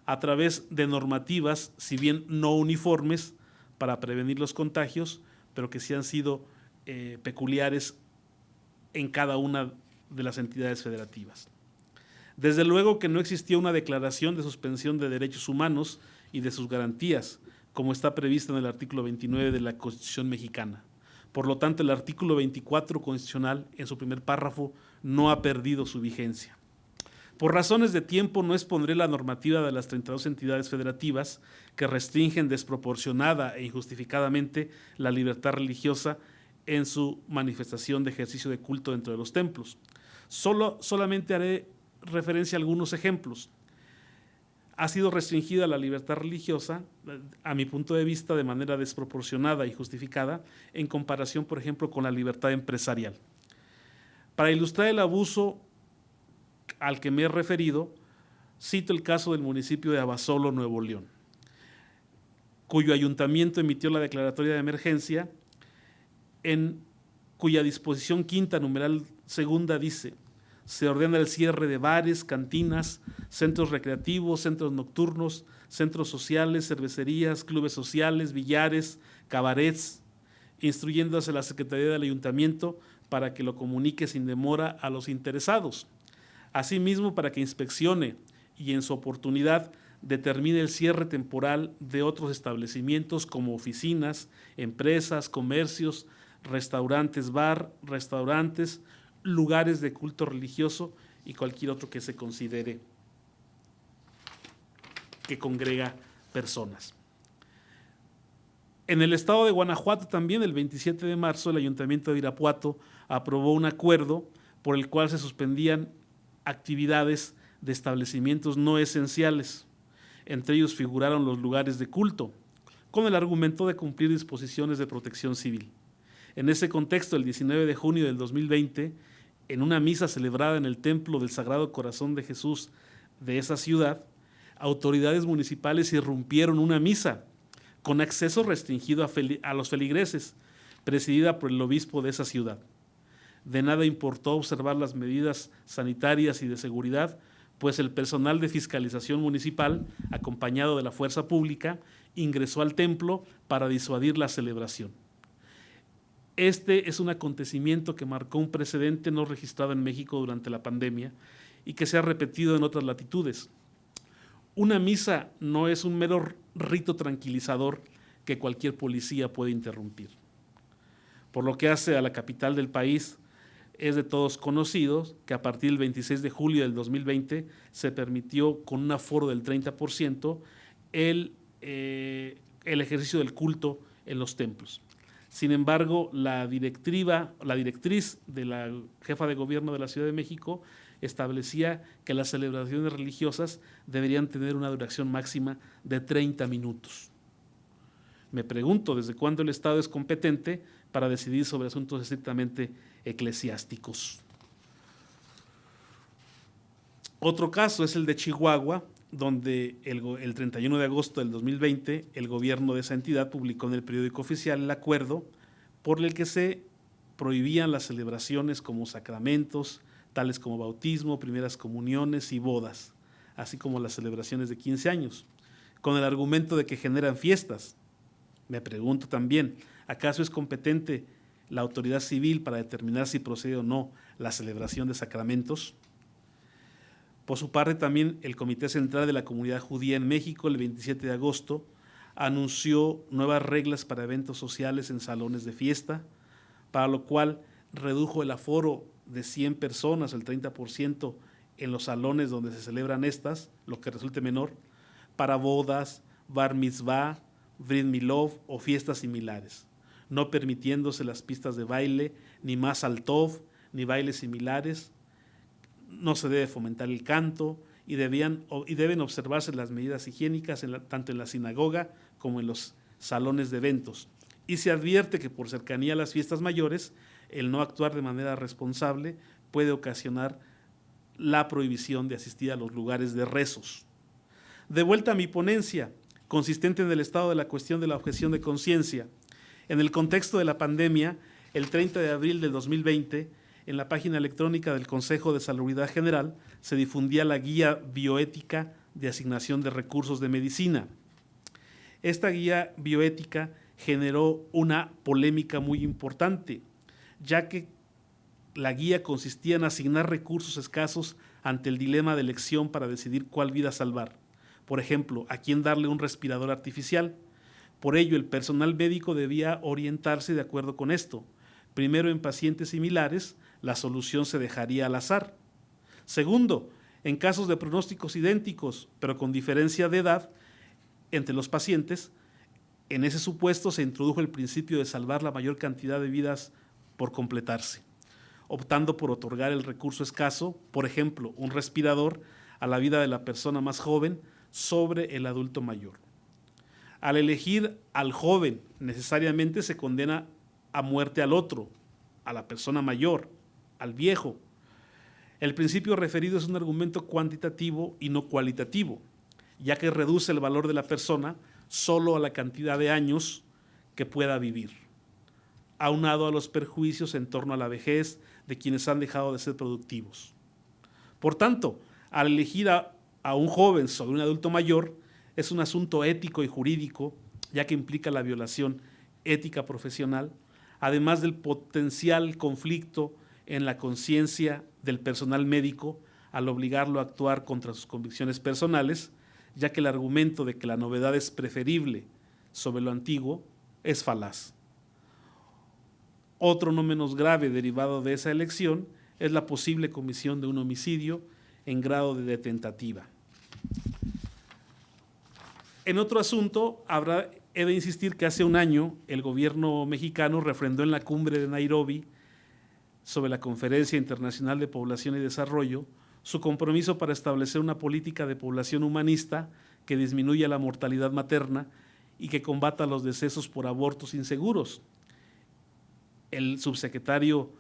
a través de normativas, si bien no uniformes, para prevenir los contagios, pero que sí han sido peculiares en cada una de las entidades federativas. Desde luego que no existía una declaración de suspensión de derechos humanos y de sus garantías, como está previsto en el artículo 29 de la Constitución mexicana. Por lo tanto, el artículo 24 constitucional, en su primer párrafo, no ha perdido su vigencia. Por razones de tiempo, no expondré la normativa de las 32 entidades federativas que restringen desproporcionada e injustificadamente la libertad religiosa en su manifestación de ejercicio de culto dentro de los templos. Solamente haré referencia a algunos ejemplos. Ha sido restringida la libertad religiosa, a mi punto de vista, de manera desproporcionada y justificada, en comparación, por ejemplo, con la libertad empresarial. Para ilustrar el abuso al que me he referido, cito el caso del municipio de Abasolo, Nuevo León, cuyo ayuntamiento emitió la declaratoria de emergencia, en cuya disposición quinta, numeral segunda, dice: se ordena el cierre de bares, cantinas, centros recreativos, centros nocturnos, centros sociales, cervecerías, clubes sociales, billares, cabarets, instruyéndose a la Secretaría del Ayuntamiento para que lo comunique sin demora a los interesados. Asimismo, para que inspeccione y en su oportunidad determine el cierre temporal de otros establecimientos como oficinas, empresas, comercios, restaurantes, restaurantes, lugares de culto religioso y cualquier otro que se considere que congrega personas. En el estado de Guanajuato también, el 27 de marzo, el Ayuntamiento de Irapuato aprobó un acuerdo por el cual se suspendían actividades de establecimientos no esenciales. Entre ellos figuraron los lugares de culto, con el argumento de cumplir disposiciones de protección civil. En ese contexto, el 19 de junio del 2020, en una misa celebrada en el Templo del Sagrado Corazón de Jesús de esa ciudad, autoridades municipales irrumpieron una misa con acceso restringido a los feligreses, presidida por el obispo de esa ciudad. De nada importó observar las medidas sanitarias y de seguridad, pues el personal de fiscalización municipal, acompañado de la fuerza pública, ingresó al templo para disuadir la celebración. Este es un acontecimiento que marcó un precedente no registrado en México durante la pandemia y que se ha repetido en otras latitudes. Una misa no es un mero rito tranquilizador que cualquier policía puede interrumpir. Por lo que hace a la capital del país, es de todos conocidos que a partir del 26 de julio del 2020 se permitió con un aforo del 30% el ejercicio del culto en los templos. Sin embargo, la directriz de la jefa de gobierno de la Ciudad de México establecía que las celebraciones religiosas deberían tener una duración máxima de 30 minutos. Me pregunto, ¿desde cuándo el Estado es competente para decidir sobre asuntos estrictamente eclesiásticos? Otro caso es el de Chihuahua, donde el 31 de agosto del 2020 el gobierno de esa entidad publicó en el periódico oficial el acuerdo por el que se prohibían las celebraciones como sacramentos, tales como bautismo, primeras comuniones y bodas, así como las celebraciones de 15 años, con el argumento de que generan fiestas. Me pregunto también, ¿acaso es competente la autoridad civil para determinar si procede o no la celebración de sacramentos. Por su parte, también el Comité Central de la Comunidad Judía en México, el 27 de agosto, anunció nuevas reglas para eventos sociales en salones de fiesta, para lo cual redujo el aforo de 100 personas, el 30% en los salones donde se celebran estas, lo que resulte menor, para bodas, bar mitzvah, brit milov o fiestas similares, no permitiéndose las pistas de baile, ni mazal tov, ni bailes similares. No se debe fomentar el canto y deben observarse las medidas higiénicas tanto en la sinagoga como en los salones de eventos. Y se advierte que por cercanía a las fiestas mayores, el no actuar de manera responsable puede ocasionar la prohibición de asistir a los lugares de rezos. De vuelta a mi ponencia, consistente en el estado de la cuestión de la objeción de conciencia. En el contexto de la pandemia, el 30 de abril del 2020, en la página electrónica del Consejo de Salubridad General se difundía la guía bioética de asignación de recursos de medicina. Esta guía bioética generó una polémica muy importante, ya que la guía consistía en asignar recursos escasos ante el dilema de elección para decidir cuál vida salvar. Por ejemplo, a quién darle un respirador artificial. Por ello, el personal médico debía orientarse de acuerdo con esto. Primero, en pacientes similares, la solución se dejaría al azar. Segundo, en casos de pronósticos idénticos, pero con diferencia de edad entre los pacientes, en ese supuesto se introdujo el principio de salvar la mayor cantidad de vidas por completarse, optando por otorgar el recurso escaso, por ejemplo, un respirador, a la vida de la persona más joven sobre el adulto mayor. Al elegir al joven, necesariamente se condena a muerte al otro, a la persona mayor, al viejo. El principio referido es un argumento cuantitativo y no cualitativo, ya que reduce el valor de la persona solo a la cantidad de años que pueda vivir, aunado a los perjuicios en torno a la vejez de quienes han dejado de ser productivos. Por tanto, al elegir a un joven sobre un adulto mayor, es un asunto ético y jurídico, ya que implica la violación ética profesional, además del potencial conflicto en la conciencia del personal médico al obligarlo a actuar contra sus convicciones personales, ya que el argumento de que la novedad es preferible sobre lo antiguo es falaz. Otro no menos grave derivado de esa elección es la posible comisión de un homicidio en grado de tentativa. En otro asunto, he de insistir que hace un año el gobierno mexicano refrendó en la cumbre de Nairobi sobre la Conferencia Internacional de Población y Desarrollo su compromiso para establecer una política de población humanista que disminuya la mortalidad materna y que combata los decesos por abortos inseguros. El subsecretario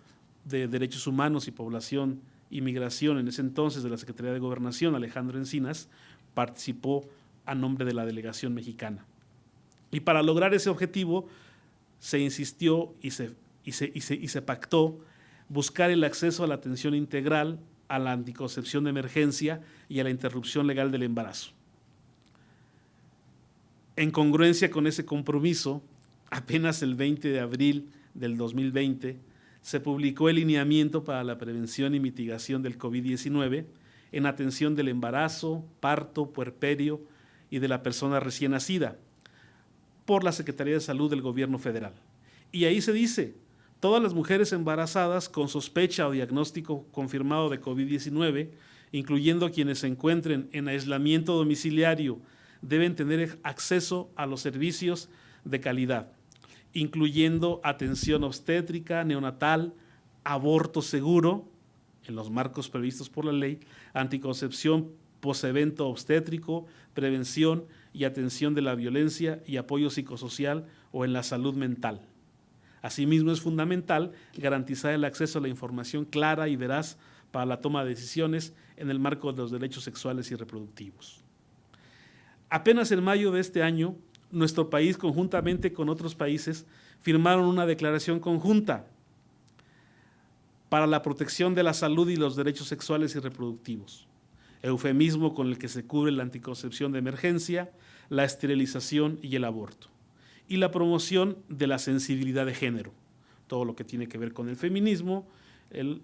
de Derechos Humanos y Población y Migración en ese entonces de la Secretaría de Gobernación, Alejandro Encinas, participó a nombre de la delegación mexicana. Y para lograr ese objetivo se insistió y se pactó buscar el acceso a la atención integral, a la anticoncepción de emergencia y a la interrupción legal del embarazo. En congruencia con ese compromiso, apenas el 20 de abril del 2020 se publicó el lineamiento para la prevención y mitigación del COVID-19 en atención del embarazo, parto, puerperio y de la persona recién nacida por la Secretaría de Salud del Gobierno Federal. Y ahí se dice: todas las mujeres embarazadas con sospecha o diagnóstico confirmado de COVID-19, incluyendo quienes se encuentren en aislamiento domiciliario, deben tener acceso a los servicios de calidad, incluyendo atención obstétrica, neonatal, aborto seguro, en los marcos previstos por la ley, anticoncepción posevento obstétrico, prevención y atención de la violencia y apoyo psicosocial o en la salud mental. Asimismo, es fundamental garantizar el acceso a la información clara y veraz para la toma de decisiones en el marco de los derechos sexuales y reproductivos. Apenas en mayo de este año, nuestro país, conjuntamente con otros países, firmaron una declaración conjunta para la protección de la salud y los derechos sexuales y reproductivos, eufemismo con el que se cubre la anticoncepción de emergencia, la esterilización y el aborto, y la promoción de la sensibilidad de género, todo lo que tiene que ver con el feminismo, el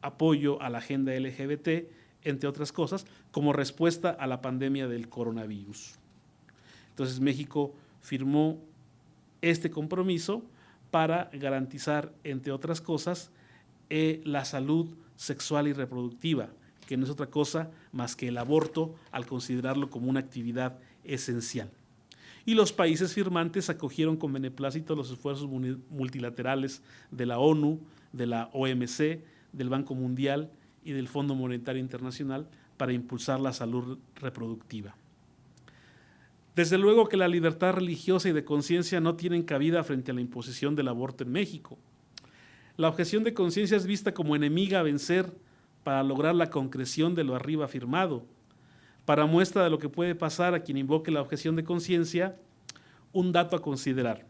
apoyo a la agenda LGBT, entre otras cosas, como respuesta a la pandemia del coronavirus. Entonces México firmó este compromiso para garantizar, entre otras cosas, la salud sexual y reproductiva, que no es otra cosa más que el aborto al considerarlo como una actividad esencial. Y los países firmantes acogieron con beneplácito los esfuerzos multilaterales de la ONU, de la OMC, del Banco Mundial y del Fondo Monetario Internacional para impulsar la salud reproductiva. Desde luego que la libertad religiosa y de conciencia no tienen cabida frente a la imposición del aborto en México. La objeción de conciencia es vista como enemiga a vencer para lograr la concreción de lo arriba afirmado. Para muestra de lo que puede pasar a quien invoque la objeción de conciencia, un dato a considerar.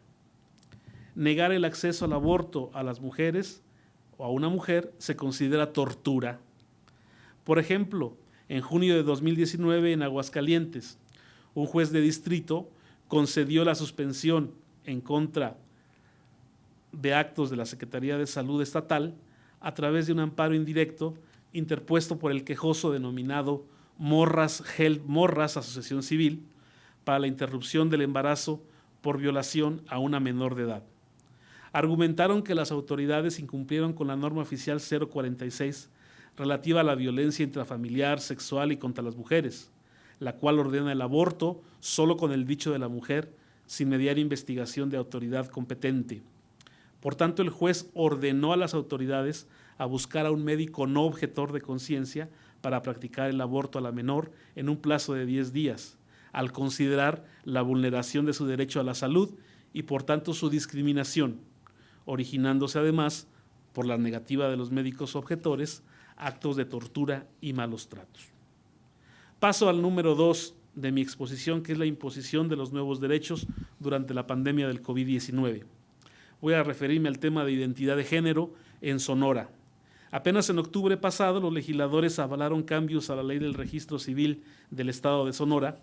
Negar el acceso al aborto a las mujeres o a una mujer se considera tortura. Por ejemplo, en junio de 2019 en Aguascalientes, un juez de distrito concedió la suspensión en contra de actos de la Secretaría de Salud Estatal a través de un amparo indirecto interpuesto por el quejoso denominado Morras Asociación Civil para la interrupción del embarazo por violación a una menor de edad. Argumentaron que las autoridades incumplieron con la norma oficial 046 relativa a la violencia intrafamiliar, sexual y contra las mujeres, la cual ordena el aborto solo con el dicho de la mujer, sin mediar investigación de autoridad competente. Por tanto, el juez ordenó a las autoridades a buscar a un médico no objetor de conciencia para practicar el aborto a la menor en un plazo de 10 días, al considerar la vulneración de su derecho a la salud y por tanto su discriminación, originándose además, por la negativa de los médicos objetores, actos de tortura y malos tratos. Paso al número 2 de mi exposición, que es la imposición de los nuevos derechos durante la pandemia del COVID-19. Voy a referirme al tema de identidad de género en Sonora. Apenas en octubre pasado, los legisladores avalaron cambios a la ley del registro civil del estado de Sonora,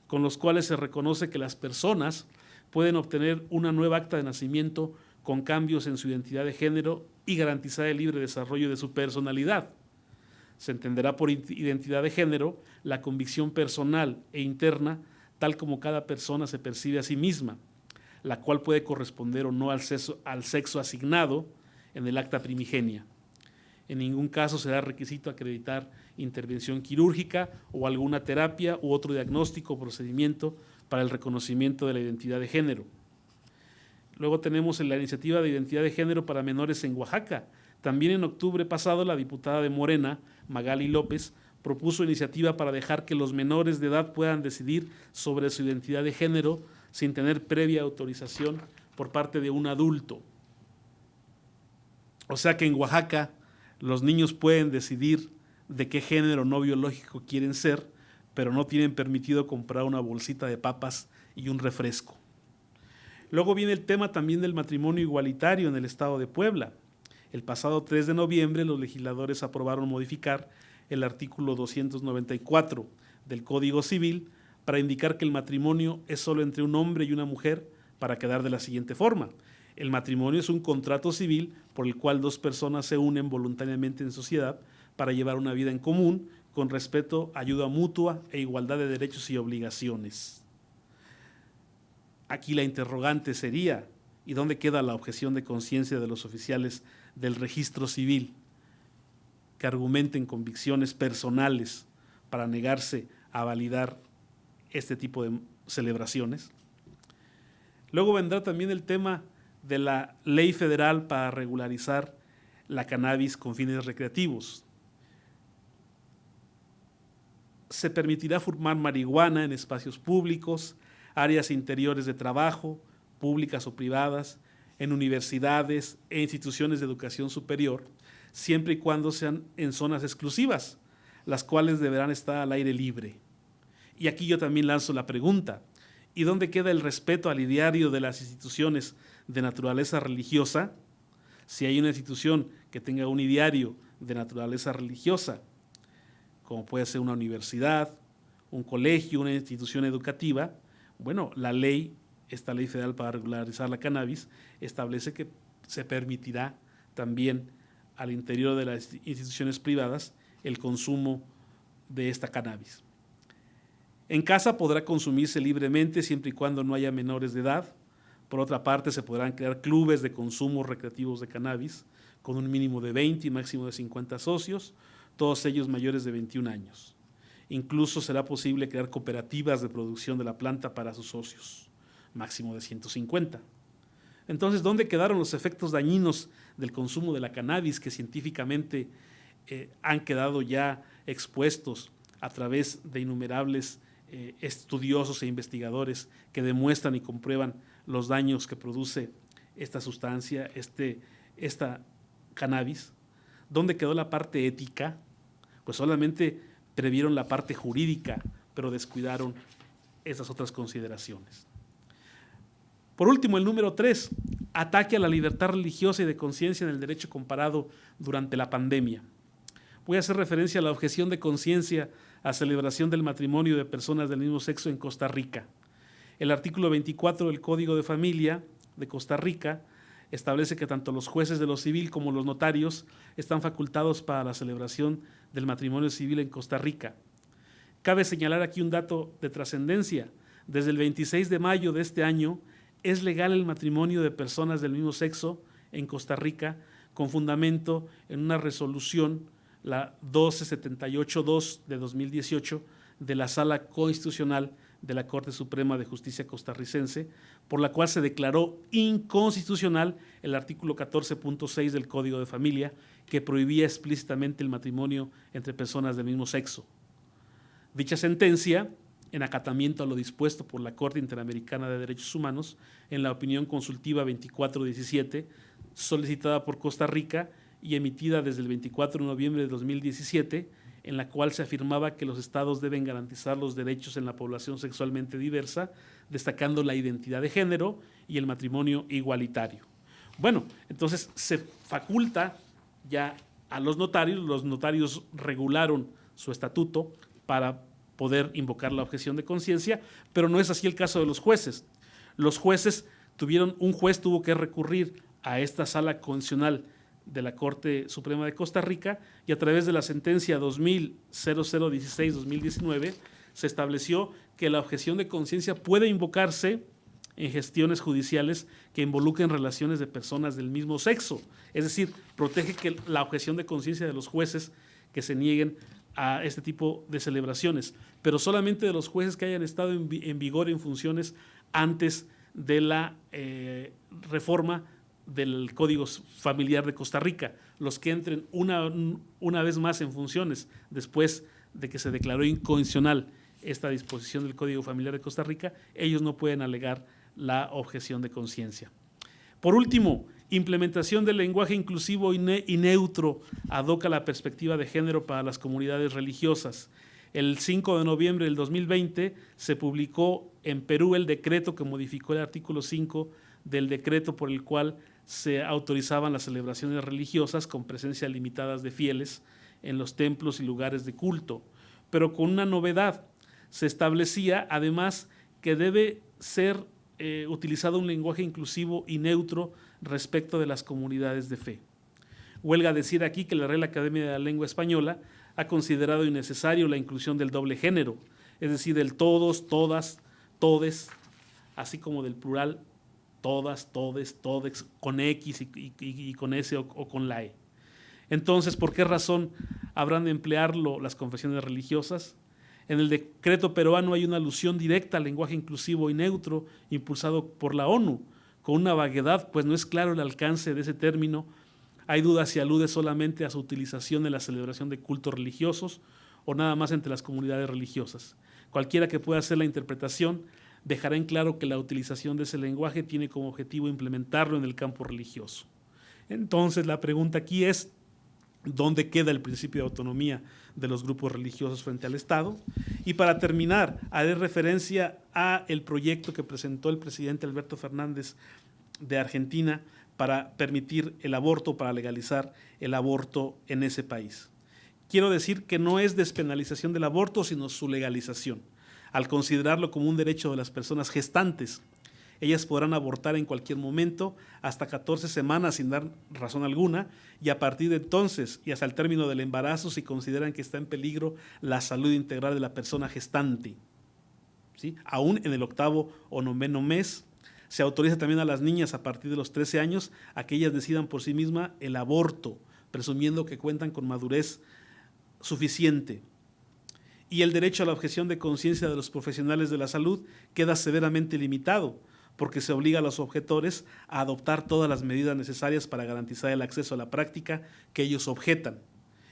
con los cuales se reconoce que las personas pueden obtener una nueva acta de nacimiento con cambios en su identidad de género y garantizar el libre desarrollo de su personalidad. Se entenderá por identidad de género la convicción personal e interna, tal como cada persona se percibe a sí misma, la cual puede corresponder o no al sexo asignado en el acta primigenia. En ningún caso será requisito acreditar intervención quirúrgica o alguna terapia u otro diagnóstico o procedimiento para el reconocimiento de la identidad de género. Luego tenemos la iniciativa de identidad de género para menores en Oaxaca. También en octubre pasado, la diputada de Morena, Magali López, propuso iniciativa para dejar que los menores de edad puedan decidir sobre su identidad de género sin tener previa autorización por parte de un adulto. O sea que en Oaxaca los niños pueden decidir de qué género no biológico quieren ser, pero no tienen permitido comprar una bolsita de papas y un refresco. Luego viene el tema también del matrimonio igualitario en el estado de Puebla. El pasado 3 de noviembre los legisladores aprobaron modificar el artículo 294 del Código Civil para indicar que el matrimonio es solo entre un hombre y una mujer, para quedar de la siguiente forma. El matrimonio es un contrato civil por el cual dos personas se unen voluntariamente en sociedad para llevar una vida en común con respeto, ayuda mutua e igualdad de derechos y obligaciones. Aquí la interrogante sería, ¿y dónde queda la objeción de conciencia de los oficiales del registro civil que argumenten convicciones personales para negarse a validar este tipo de celebraciones? Luego vendrá también el tema de la ley federal para regularizar la cannabis con fines recreativos. Se permitirá fumar marihuana en espacios públicos, áreas interiores de trabajo, públicas o privadas, en universidades e instituciones de educación superior, siempre y cuando sean en zonas exclusivas, las cuales deberán estar al aire libre. Y aquí yo también lanzo la pregunta, ¿y dónde queda el respeto al ideario de las instituciones de naturaleza religiosa? Si hay una institución que tenga un ideario de naturaleza religiosa, como puede ser una universidad, un colegio, una institución educativa, bueno, esta ley federal para regularizar la cannabis, establece que se permitirá también al interior de las instituciones privadas el consumo de esta cannabis. En casa podrá consumirse libremente siempre y cuando no haya menores de edad. Por otra parte, se podrán crear clubes de consumo recreativos de cannabis con un mínimo de 20 y máximo de 50 socios, todos ellos mayores de 21 años. Incluso será posible crear cooperativas de producción de la planta para sus socios, máximo de 150. Entonces, ¿dónde quedaron los efectos dañinos del consumo de la cannabis que científicamente han quedado ya expuestos a través de innumerables estudiosos e investigadores que demuestran y comprueban los daños que produce esta sustancia, esta cannabis? ¿Dónde quedó la parte ética? Pues solamente previeron la parte jurídica, pero descuidaron esas otras consideraciones. Por último, el número 3, ataque a la libertad religiosa y de conciencia en el derecho comparado durante la pandemia. Voy a hacer referencia a la objeción de conciencia a celebración del matrimonio de personas del mismo sexo en Costa Rica. El artículo 24 del Código de Familia de Costa Rica establece que tanto los jueces de lo civil como los notarios están facultados para la celebración del matrimonio civil en Costa Rica. Cabe señalar aquí un dato de trascendencia. Desde el 26 de mayo de este año es legal el matrimonio de personas del mismo sexo en Costa Rica con fundamento en una resolución, la 1278-2 de 2018, de la Sala Constitucional de la Corte Suprema de Justicia costarricense, por la cual se declaró inconstitucional el artículo 14.6 del Código de Familia, que prohibía explícitamente el matrimonio entre personas del mismo sexo. Dicha sentencia, en acatamiento a lo dispuesto por la Corte Interamericana de Derechos Humanos, en la opinión consultiva 2417, solicitada por Costa Rica y emitida desde el 24 de noviembre de 2017, en la cual se afirmaba que los estados deben garantizar los derechos en la población sexualmente diversa, destacando la identidad de género y el matrimonio igualitario. Bueno, entonces se faculta ya a los notarios regularon su estatuto para poder invocar la objeción de conciencia, pero no es así el caso de los jueces. Los jueces un juez tuvo que recurrir a esta sala constitucional de la Corte Suprema de Costa Rica y a través de la sentencia 2000-0016-2019 se estableció que la objeción de conciencia puede invocarse en gestiones judiciales que involucren relaciones de personas del mismo sexo. Es decir, protege que la objeción de conciencia de los jueces que se nieguen a este tipo de celebraciones, pero solamente de los jueces que hayan estado en vigor en funciones antes de la reforma del Código Familiar de Costa Rica. Los que entren una vez más en funciones después de que se declaró inconstitucional esta disposición del Código Familiar de Costa Rica, ellos no pueden alegar la objeción de conciencia. Por último, implementación del lenguaje inclusivo y neutro adoca la perspectiva de género para las comunidades religiosas. El 5 de noviembre del 2020 se publicó en Perú el decreto que modificó el artículo 5 del decreto por el cual se autorizaban las celebraciones religiosas con presencia limitada de fieles en los templos y lugares de culto, pero con una novedad. Se establecía además que debe ser utilizado un lenguaje inclusivo y neutro respecto de las comunidades de fe. Huelga decir aquí que la Real Academia de la Lengua Española ha considerado innecesario la inclusión del doble género, es decir, del todos, todas, todes, así como del plural todas, todes, todex, con X y con S o con la E. Entonces, ¿por qué razón habrán de emplearlo las confesiones religiosas? En el decreto peruano hay una alusión directa al lenguaje inclusivo y neutro impulsado por la ONU, con una vaguedad, pues no es claro el alcance de ese término. Hay dudas si alude solamente a su utilización en la celebración de cultos religiosos o nada más entre las comunidades religiosas. Cualquiera que pueda hacer la interpretación dejará en claro que la utilización de ese lenguaje tiene como objetivo implementarlo en el campo religioso. Entonces, la pregunta aquí es, ¿dónde queda el principio de autonomía de los grupos religiosos frente al Estado? Y para terminar, haré referencia a el proyecto que presentó el presidente Alberto Fernández de Argentina para permitir el aborto, para legalizar el aborto en ese país. Quiero decir que no es despenalización del aborto, sino su legalización, al considerarlo como un derecho de las personas gestantes. Ellas podrán abortar en cualquier momento, hasta 14 semanas sin dar razón alguna, y a partir de entonces y hasta el término del embarazo, si consideran que está en peligro la salud integral de la persona gestante. ¿Sí? Aún en el 8º o 9º mes, se autoriza también a las niñas a partir de los 13 años a que ellas decidan por sí mismas el aborto, presumiendo que cuentan con madurez suficiente. Y el derecho a la objeción de conciencia de los profesionales de la salud queda severamente limitado, porque se obliga a los objetores a adoptar todas las medidas necesarias para garantizar el acceso a la práctica que ellos objetan.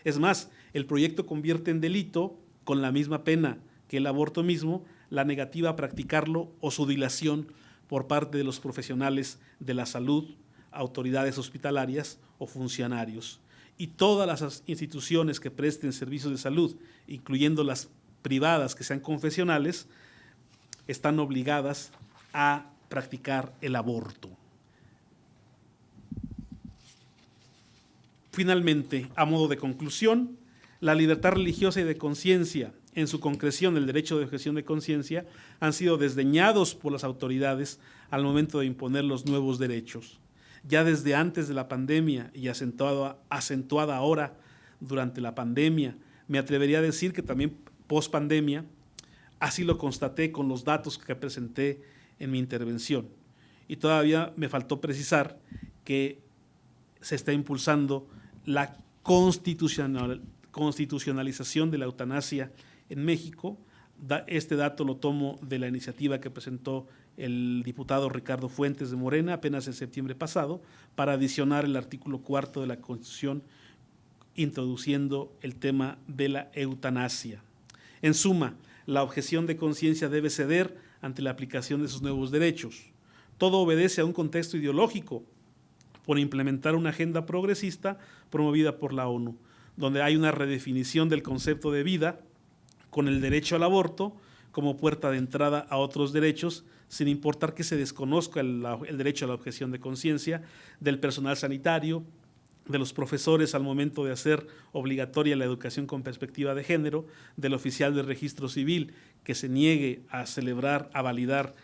Es más, el proyecto convierte en delito, con la misma pena que el aborto mismo, la negativa a practicarlo o su dilación por parte de los profesionales de la salud, autoridades hospitalarias o funcionarios. Y todas las instituciones que presten servicios de salud, incluyendo las privadas que sean confesionales, están obligadas a practicar el aborto. Finalmente, a modo de conclusión, la libertad religiosa y de conciencia, en su concreción el derecho de objeción de conciencia, han sido desdeñados por las autoridades al momento de imponer los nuevos derechos. Ya desde antes de la pandemia y acentuada ahora durante la pandemia, me atrevería a decir que también post pandemia, así lo constaté con los datos que presenté en mi intervención. Y todavía me faltó precisar que se está impulsando la constitucionalización de la eutanasia en México. Este dato lo tomo de la iniciativa que presentó el diputado Ricardo Fuentes de Morena apenas en septiembre pasado, para adicionar el artículo 4 de la Constitución, introduciendo el tema de la eutanasia. En suma, la objeción de conciencia debe ceder ante la aplicación de sus nuevos derechos. Todo obedece a un contexto ideológico por implementar una agenda progresista promovida por la ONU, donde hay una redefinición del concepto de vida con el derecho al aborto como puerta de entrada a otros derechos, sin importar que se desconozca el derecho a la objeción de conciencia del personal sanitario, de los profesores al momento de hacer obligatoria la educación con perspectiva de género, del oficial de registro civil que se niegue a celebrar, a validar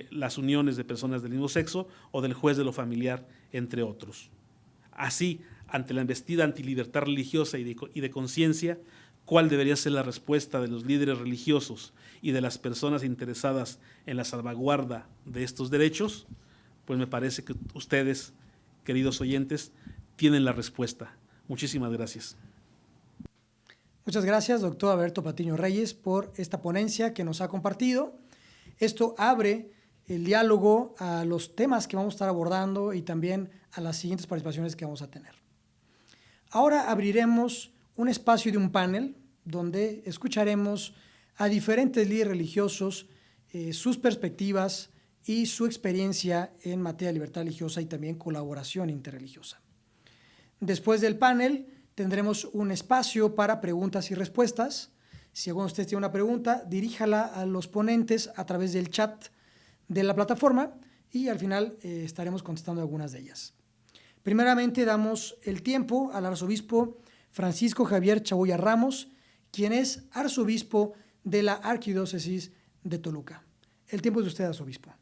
las uniones de personas del mismo sexo, o del juez de lo familiar, entre otros. Así, ante la embestida antilibertad religiosa y de conciencia, ¿cuál debería ser la respuesta de los líderes religiosos y de las personas interesadas en la salvaguarda de estos derechos? Pues me parece que ustedes, queridos oyentes, tienen la respuesta. Muchísimas gracias. Muchas gracias, doctor Alberto Patiño Reyes, por esta ponencia que nos ha compartido. Esto abre el diálogo a los temas que vamos a estar abordando y también a las siguientes participaciones que vamos a tener. Ahora abriremos un espacio de un panel donde escucharemos a diferentes líderes religiosos, sus perspectivas y su experiencia en materia de libertad religiosa y también colaboración interreligiosa. Después del panel tendremos un espacio para preguntas y respuestas. Si alguno de ustedes tiene una pregunta, diríjala a los ponentes a través del chat de la plataforma y al final estaremos contestando algunas de ellas. Primeramente damos el tiempo al arzobispo Francisco Javier Chaboya Ramos, quien es arzobispo de la Arquidiócesis de Toluca. El tiempo es de usted, arzobispo.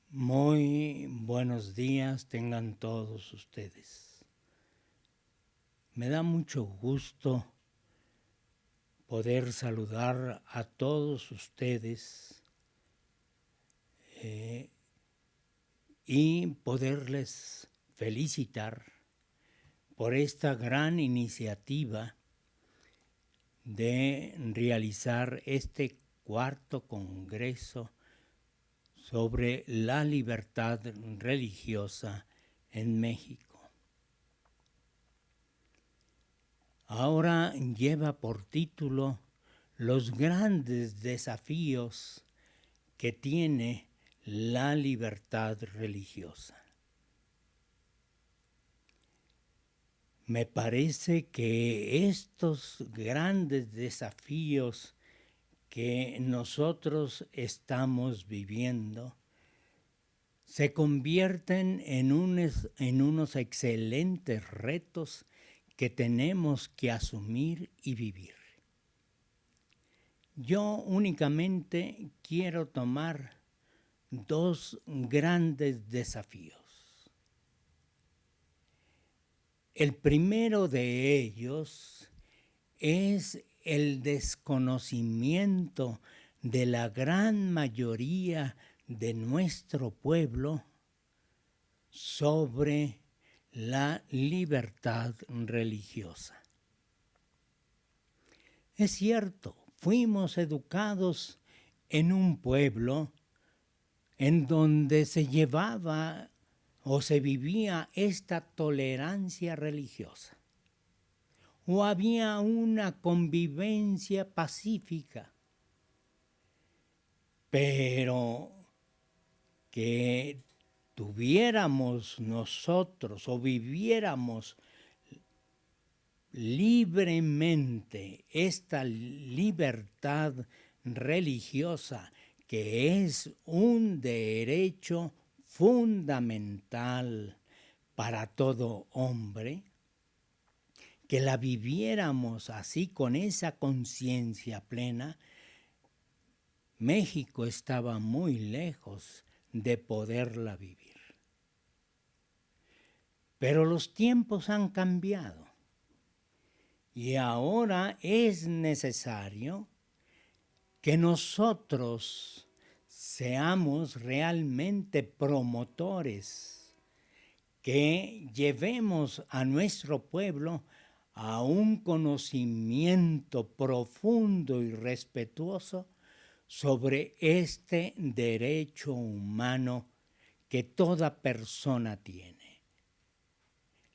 Muy buenos días tengan todos ustedes. Me da mucho gusto poder saludar a todos ustedes y poderles felicitar por esta gran iniciativa de realizar este 4º Congreso sobre la libertad religiosa en México. Ahora lleva por título los grandes desafíos que tiene la libertad religiosa. Me parece que estos grandes desafíos que nosotros estamos viviendo se convierten en unos excelentes retos que tenemos que asumir y vivir. Yo únicamente quiero tomar dos grandes desafíos. El primero de ellos es el desconocimiento de la gran mayoría de nuestro pueblo sobre la libertad religiosa. Es cierto, fuimos educados en un pueblo en donde se llevaba o se vivía esta tolerancia religiosa, o había una convivencia pacífica, pero que tuviéramos nosotros o viviéramos libremente esta libertad religiosa, que es un derecho fundamental para todo hombre, que la viviéramos así con esa conciencia plena, México estaba muy lejos de poderla vivir. Pero los tiempos han cambiado y ahora es necesario que nosotros seamos realmente promotores, que llevemos a nuestro pueblo a un conocimiento profundo y respetuoso sobre este derecho humano que toda persona tiene,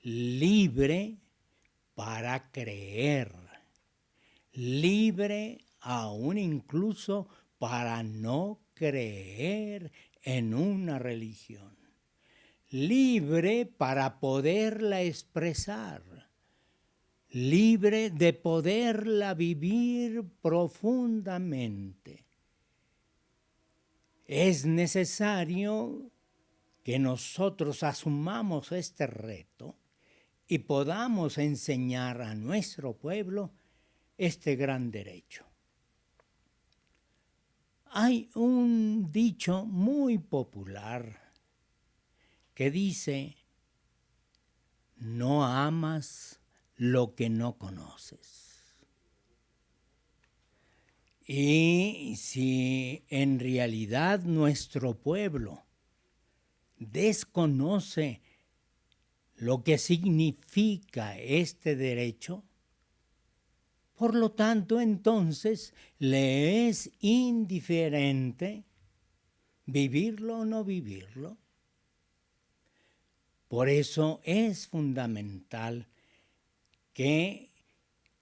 libre para creer, libre aún incluso para no creer en una religión, libre para poderla expresar, libre de poderla vivir profundamente. Es necesario que nosotros asumamos este reto y podamos enseñar a nuestro pueblo este gran derecho. Hay un dicho muy popular que dice: no amas lo que no conoces. Y si en realidad nuestro pueblo desconoce lo que significa este derecho, por lo tanto, entonces, le es indiferente vivirlo o no vivirlo. Por eso es fundamental que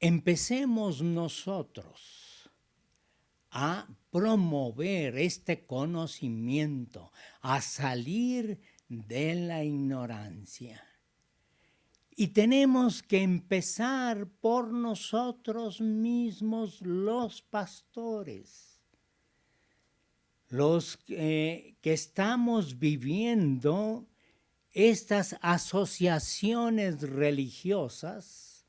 empecemos nosotros a promover este conocimiento, a salir de la ignorancia. Y tenemos que empezar por nosotros mismos, los pastores, los que estamos viviendo estas asociaciones religiosas,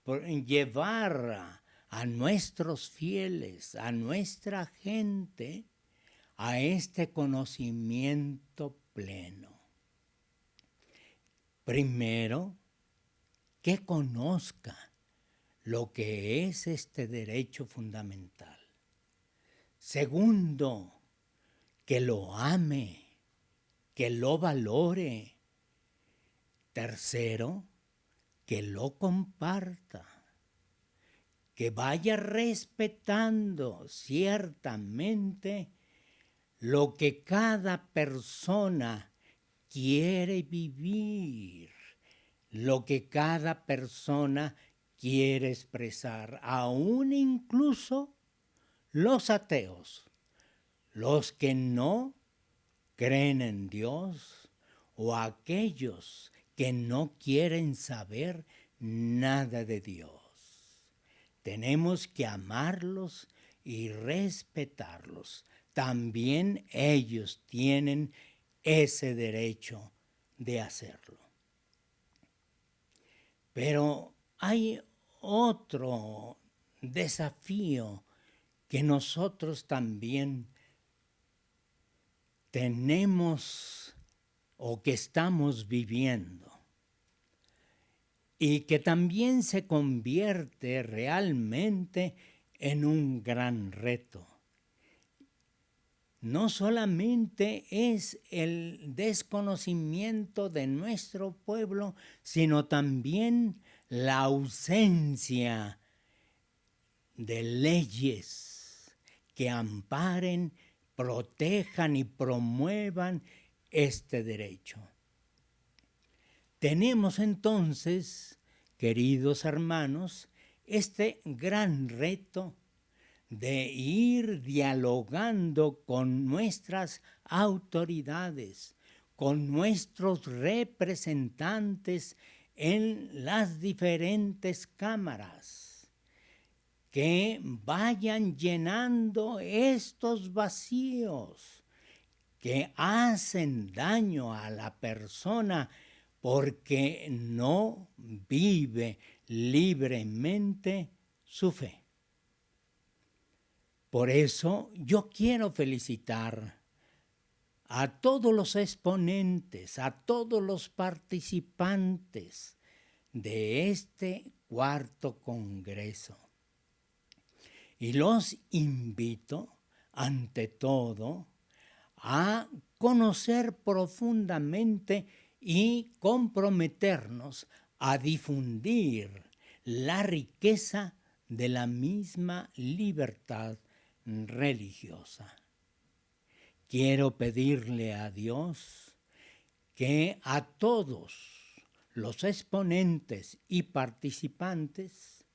por llevar a nuestros fieles, a nuestra gente, a este conocimiento pleno. Primero, que conozca lo que es este derecho fundamental. Segundo, que lo ame, que lo valore. Tercero, que lo comparta, que vaya respetando ciertamente lo que cada persona quiere vivir, lo que cada persona quiere expresar, aún incluso los ateos, los que no creen en Dios o aquellos que no quieren saber nada de Dios. Tenemos que amarlos y respetarlos. También ellos tienen ese derecho de hacerlo. Pero hay otro desafío que nosotros también tenemos o que estamos viviendo y que también se convierte realmente en un gran reto. No solamente es el desconocimiento de nuestro pueblo, sino también la ausencia de leyes que amparen, protejan y promuevan este derecho. Tenemos entonces, queridos hermanos, este gran reto de ir dialogando con nuestras autoridades, con nuestros representantes en las diferentes cámaras, que vayan llenando estos vacíos que hacen daño a la persona porque no vive libremente su fe. Por eso yo quiero felicitar a todos los exponentes, a todos los participantes de este cuarto congreso. Y los invito, ante todo, a conocer profundamente y comprometernos a difundir la riqueza de la misma libertad religiosa. Quiero pedirle a Dios que a todos los exponentes y participantes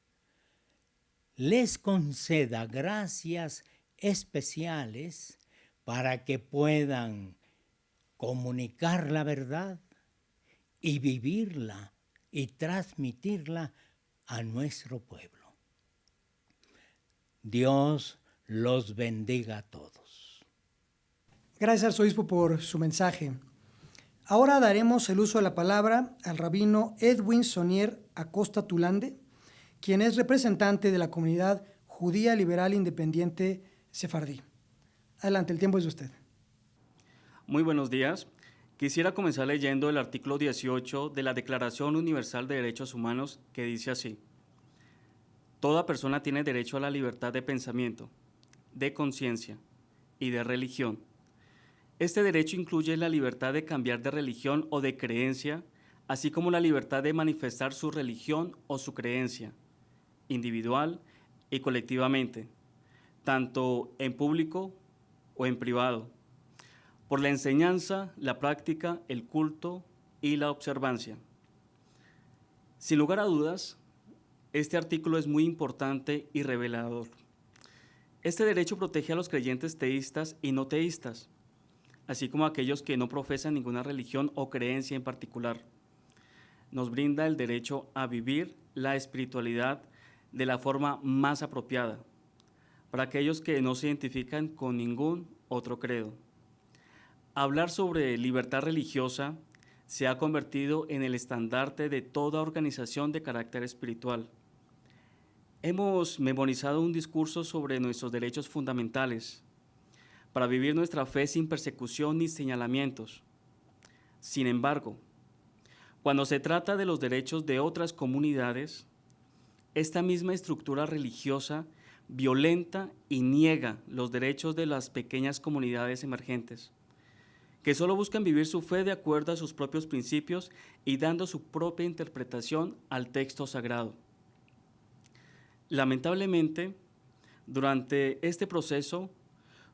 les conceda gracias especiales para que puedan comunicar la verdad y vivirla y transmitirla a nuestro pueblo. Dios los bendiga a todos. Gracias, arzobispo, por su mensaje. Ahora daremos el uso de la palabra al rabino Edwin Sonier Acosta Tulande, quien es representante de la comunidad judía liberal independiente sefardí. Adelante, el tiempo es de usted. Muy buenos días. Quisiera comenzar leyendo el artículo 18 de la Declaración Universal de Derechos Humanos, que dice así: toda persona tiene derecho a la libertad de pensamiento, de conciencia y de religión. Este derecho incluye la libertad de cambiar de religión o de creencia, así como la libertad de manifestar su religión o su creencia, individual y colectivamente, tanto en público o en privado, por la enseñanza, la práctica, el culto y la observancia. Sin lugar a dudas, este artículo es muy importante y revelador. Este derecho protege a los creyentes teístas y no teístas, así como a aquellos que no profesan ninguna religión o creencia en particular. Nos brinda el derecho a vivir la espiritualidad de la forma más apropiada, para aquellos que no se identifican con ningún otro credo. Hablar sobre libertad religiosa se ha convertido en el estandarte de toda organización de carácter espiritual. Hemos memorizado un discurso sobre nuestros derechos fundamentales para vivir nuestra fe sin persecución ni señalamientos. Sin embargo, cuando se trata de los derechos de otras comunidades, esta misma estructura religiosa violenta y niega los derechos de las pequeñas comunidades emergentes, que solo buscan vivir su fe de acuerdo a sus propios principios y dando su propia interpretación al texto sagrado. Lamentablemente, durante este proceso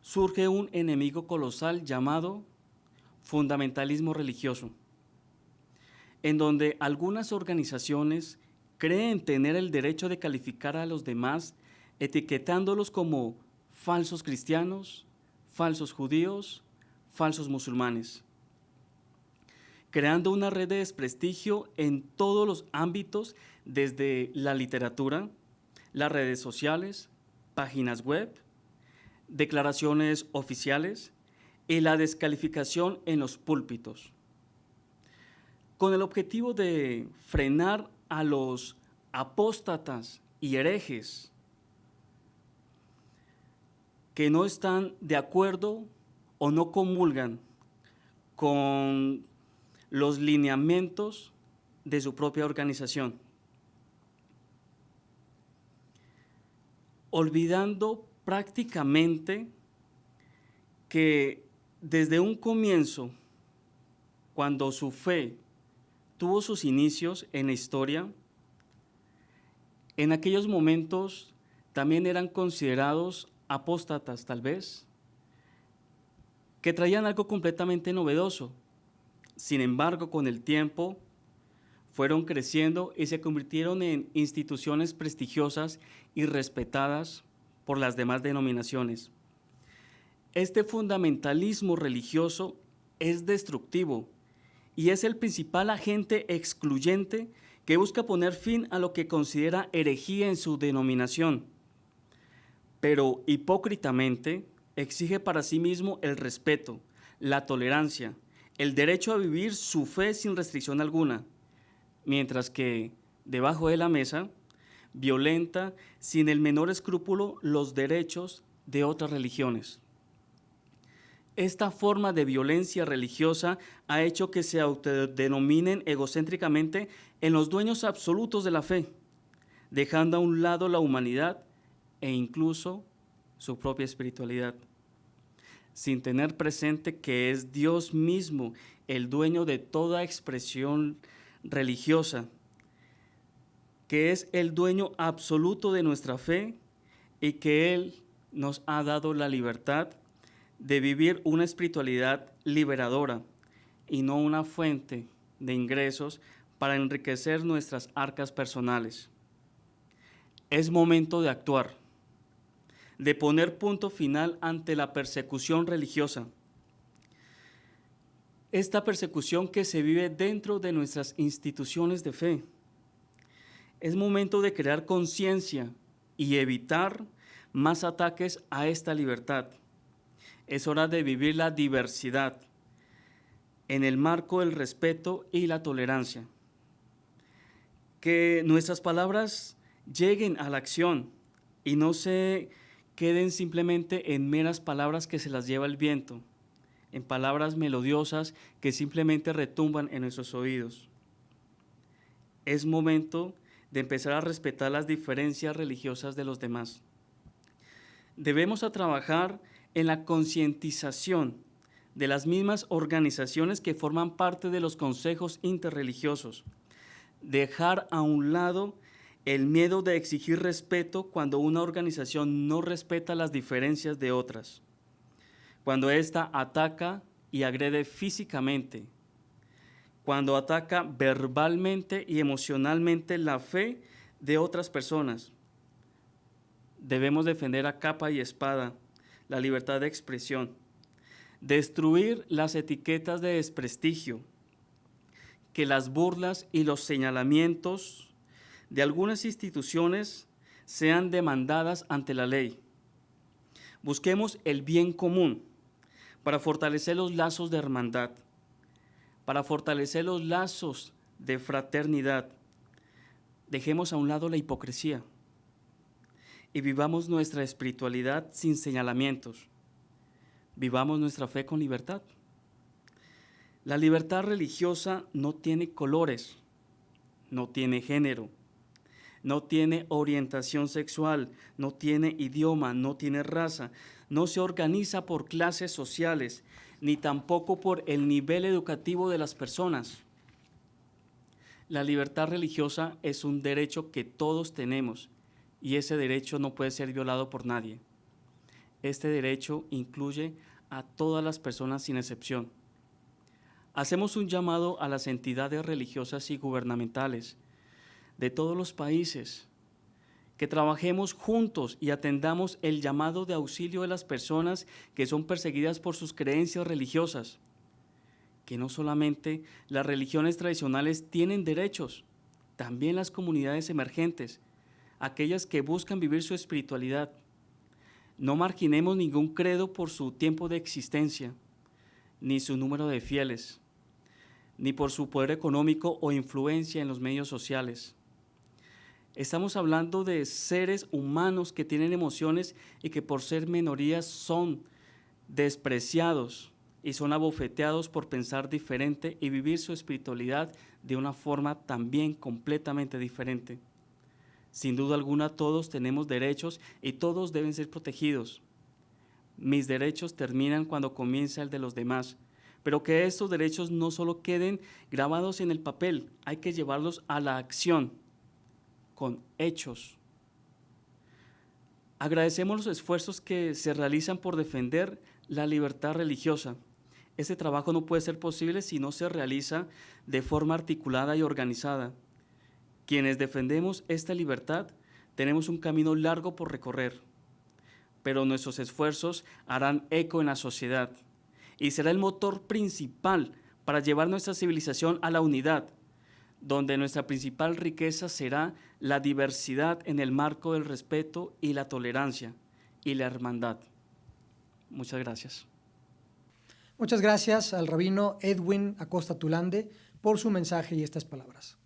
surge un enemigo colosal llamado fundamentalismo religioso, en donde algunas organizaciones creen tener el derecho de calificar a los demás etiquetándolos como falsos cristianos, falsos judíos, falsos musulmanes, creando una red de desprestigio en todos los ámbitos, desde la literatura, las redes sociales, páginas web, declaraciones oficiales y la descalificación en los púlpitos, con el objetivo de frenar a los apóstatas y herejes que no están de acuerdo o no comulgan con los lineamientos de su propia organización, olvidando prácticamente que desde un comienzo, cuando su fe tuvo sus inicios en la historia, en aquellos momentos también eran considerados apóstatas, tal vez, que traían algo completamente novedoso. Sin embargo, con el tiempo fueron creciendo y se convirtieron en instituciones prestigiosas y respetadas por las demás denominaciones. Este fundamentalismo religioso es destructivo y es el principal agente excluyente que busca poner fin a lo que considera herejía en su denominación, pero hipócritamente exige para sí mismo el respeto, la tolerancia, el derecho a vivir su fe sin restricción alguna, mientras que, debajo de la mesa, violenta sin el menor escrúpulo los derechos de otras religiones. Esta forma de violencia religiosa ha hecho que se autodenominen egocéntricamente en los dueños absolutos de la fe, dejando a un lado la humanidad e incluso su propia espiritualidad, sin tener presente que es Dios mismo el dueño de toda expresión religiosa, que es el dueño absoluto de nuestra fe y que Él nos ha dado la libertad de vivir una espiritualidad liberadora y no una fuente de ingresos para enriquecer nuestras arcas personales. Es momento de actuar, de poner punto final ante la persecución religiosa. Esta persecución que se vive dentro de nuestras instituciones de fe. Es momento de crear conciencia y evitar más ataques a esta libertad. Es hora de vivir la diversidad en el marco del respeto y la tolerancia. Que nuestras palabras lleguen a la acción y no se queden simplemente en meras palabras que se las lleva el viento, en palabras melodiosas que simplemente retumban en nuestros oídos. Es momento de empezar a respetar las diferencias religiosas de los demás. Debemos trabajar en la concientización de las mismas organizaciones que forman parte de los consejos interreligiosos. Dejar a un lado el miedo de exigir respeto cuando una organización no respeta las diferencias de otras, cuando ésta ataca y agrede físicamente, cuando ataca verbalmente y emocionalmente la fe de otras personas. Debemos defender a capa y espada la libertad de expresión, destruir las etiquetas de desprestigio, que las burlas y los señalamientos de algunas instituciones sean demandadas ante la ley. Busquemos el bien común para fortalecer los lazos de hermandad, para fortalecer los lazos de fraternidad. Dejemos a un lado la hipocresía y vivamos nuestra espiritualidad sin señalamientos. Vivamos nuestra fe con libertad. La libertad religiosa no tiene colores, no tiene género, no tiene orientación sexual, no tiene idioma, no tiene raza, no se organiza por clases sociales, ni tampoco por el nivel educativo de las personas. La libertad religiosa es un derecho que todos tenemos y ese derecho no puede ser violado por nadie. Este derecho incluye a todas las personas sin excepción. Hacemos un llamado a las entidades religiosas y gubernamentales de todos los países que trabajemos juntos y atendamos el llamado de auxilio de las personas que son perseguidas por sus creencias religiosas, que no solamente las religiones tradicionales tienen derechos, también las comunidades emergentes, aquellas que buscan vivir su espiritualidad. No marginemos ningún credo por su tiempo de existencia, ni su número de fieles, ni por su poder económico o influencia en los medios sociales. Estamos hablando de seres humanos que tienen emociones y que por ser minorías son despreciados y son abofeteados por pensar diferente y vivir su espiritualidad de una forma también completamente diferente. Sin duda alguna, todos tenemos derechos y todos deben ser protegidos. Mis derechos terminan cuando comienza el de los demás, pero que estos derechos no solo queden grabados en el papel, hay que llevarlos a la acción, con hechos. Agradecemos los esfuerzos que se realizan por defender la libertad religiosa. Ese trabajo no puede ser posible si no se realiza de forma articulada y organizada. Quienes defendemos esta libertad tenemos un camino largo por recorrer, pero nuestros esfuerzos harán eco en la sociedad y será el motor principal para llevar nuestra civilización a la unidad, donde nuestra principal riqueza será la diversidad en el marco del respeto y la tolerancia y la hermandad. Muchas gracias. Muchas gracias al rabino Edwin Acosta Tulande por su mensaje y estas palabras.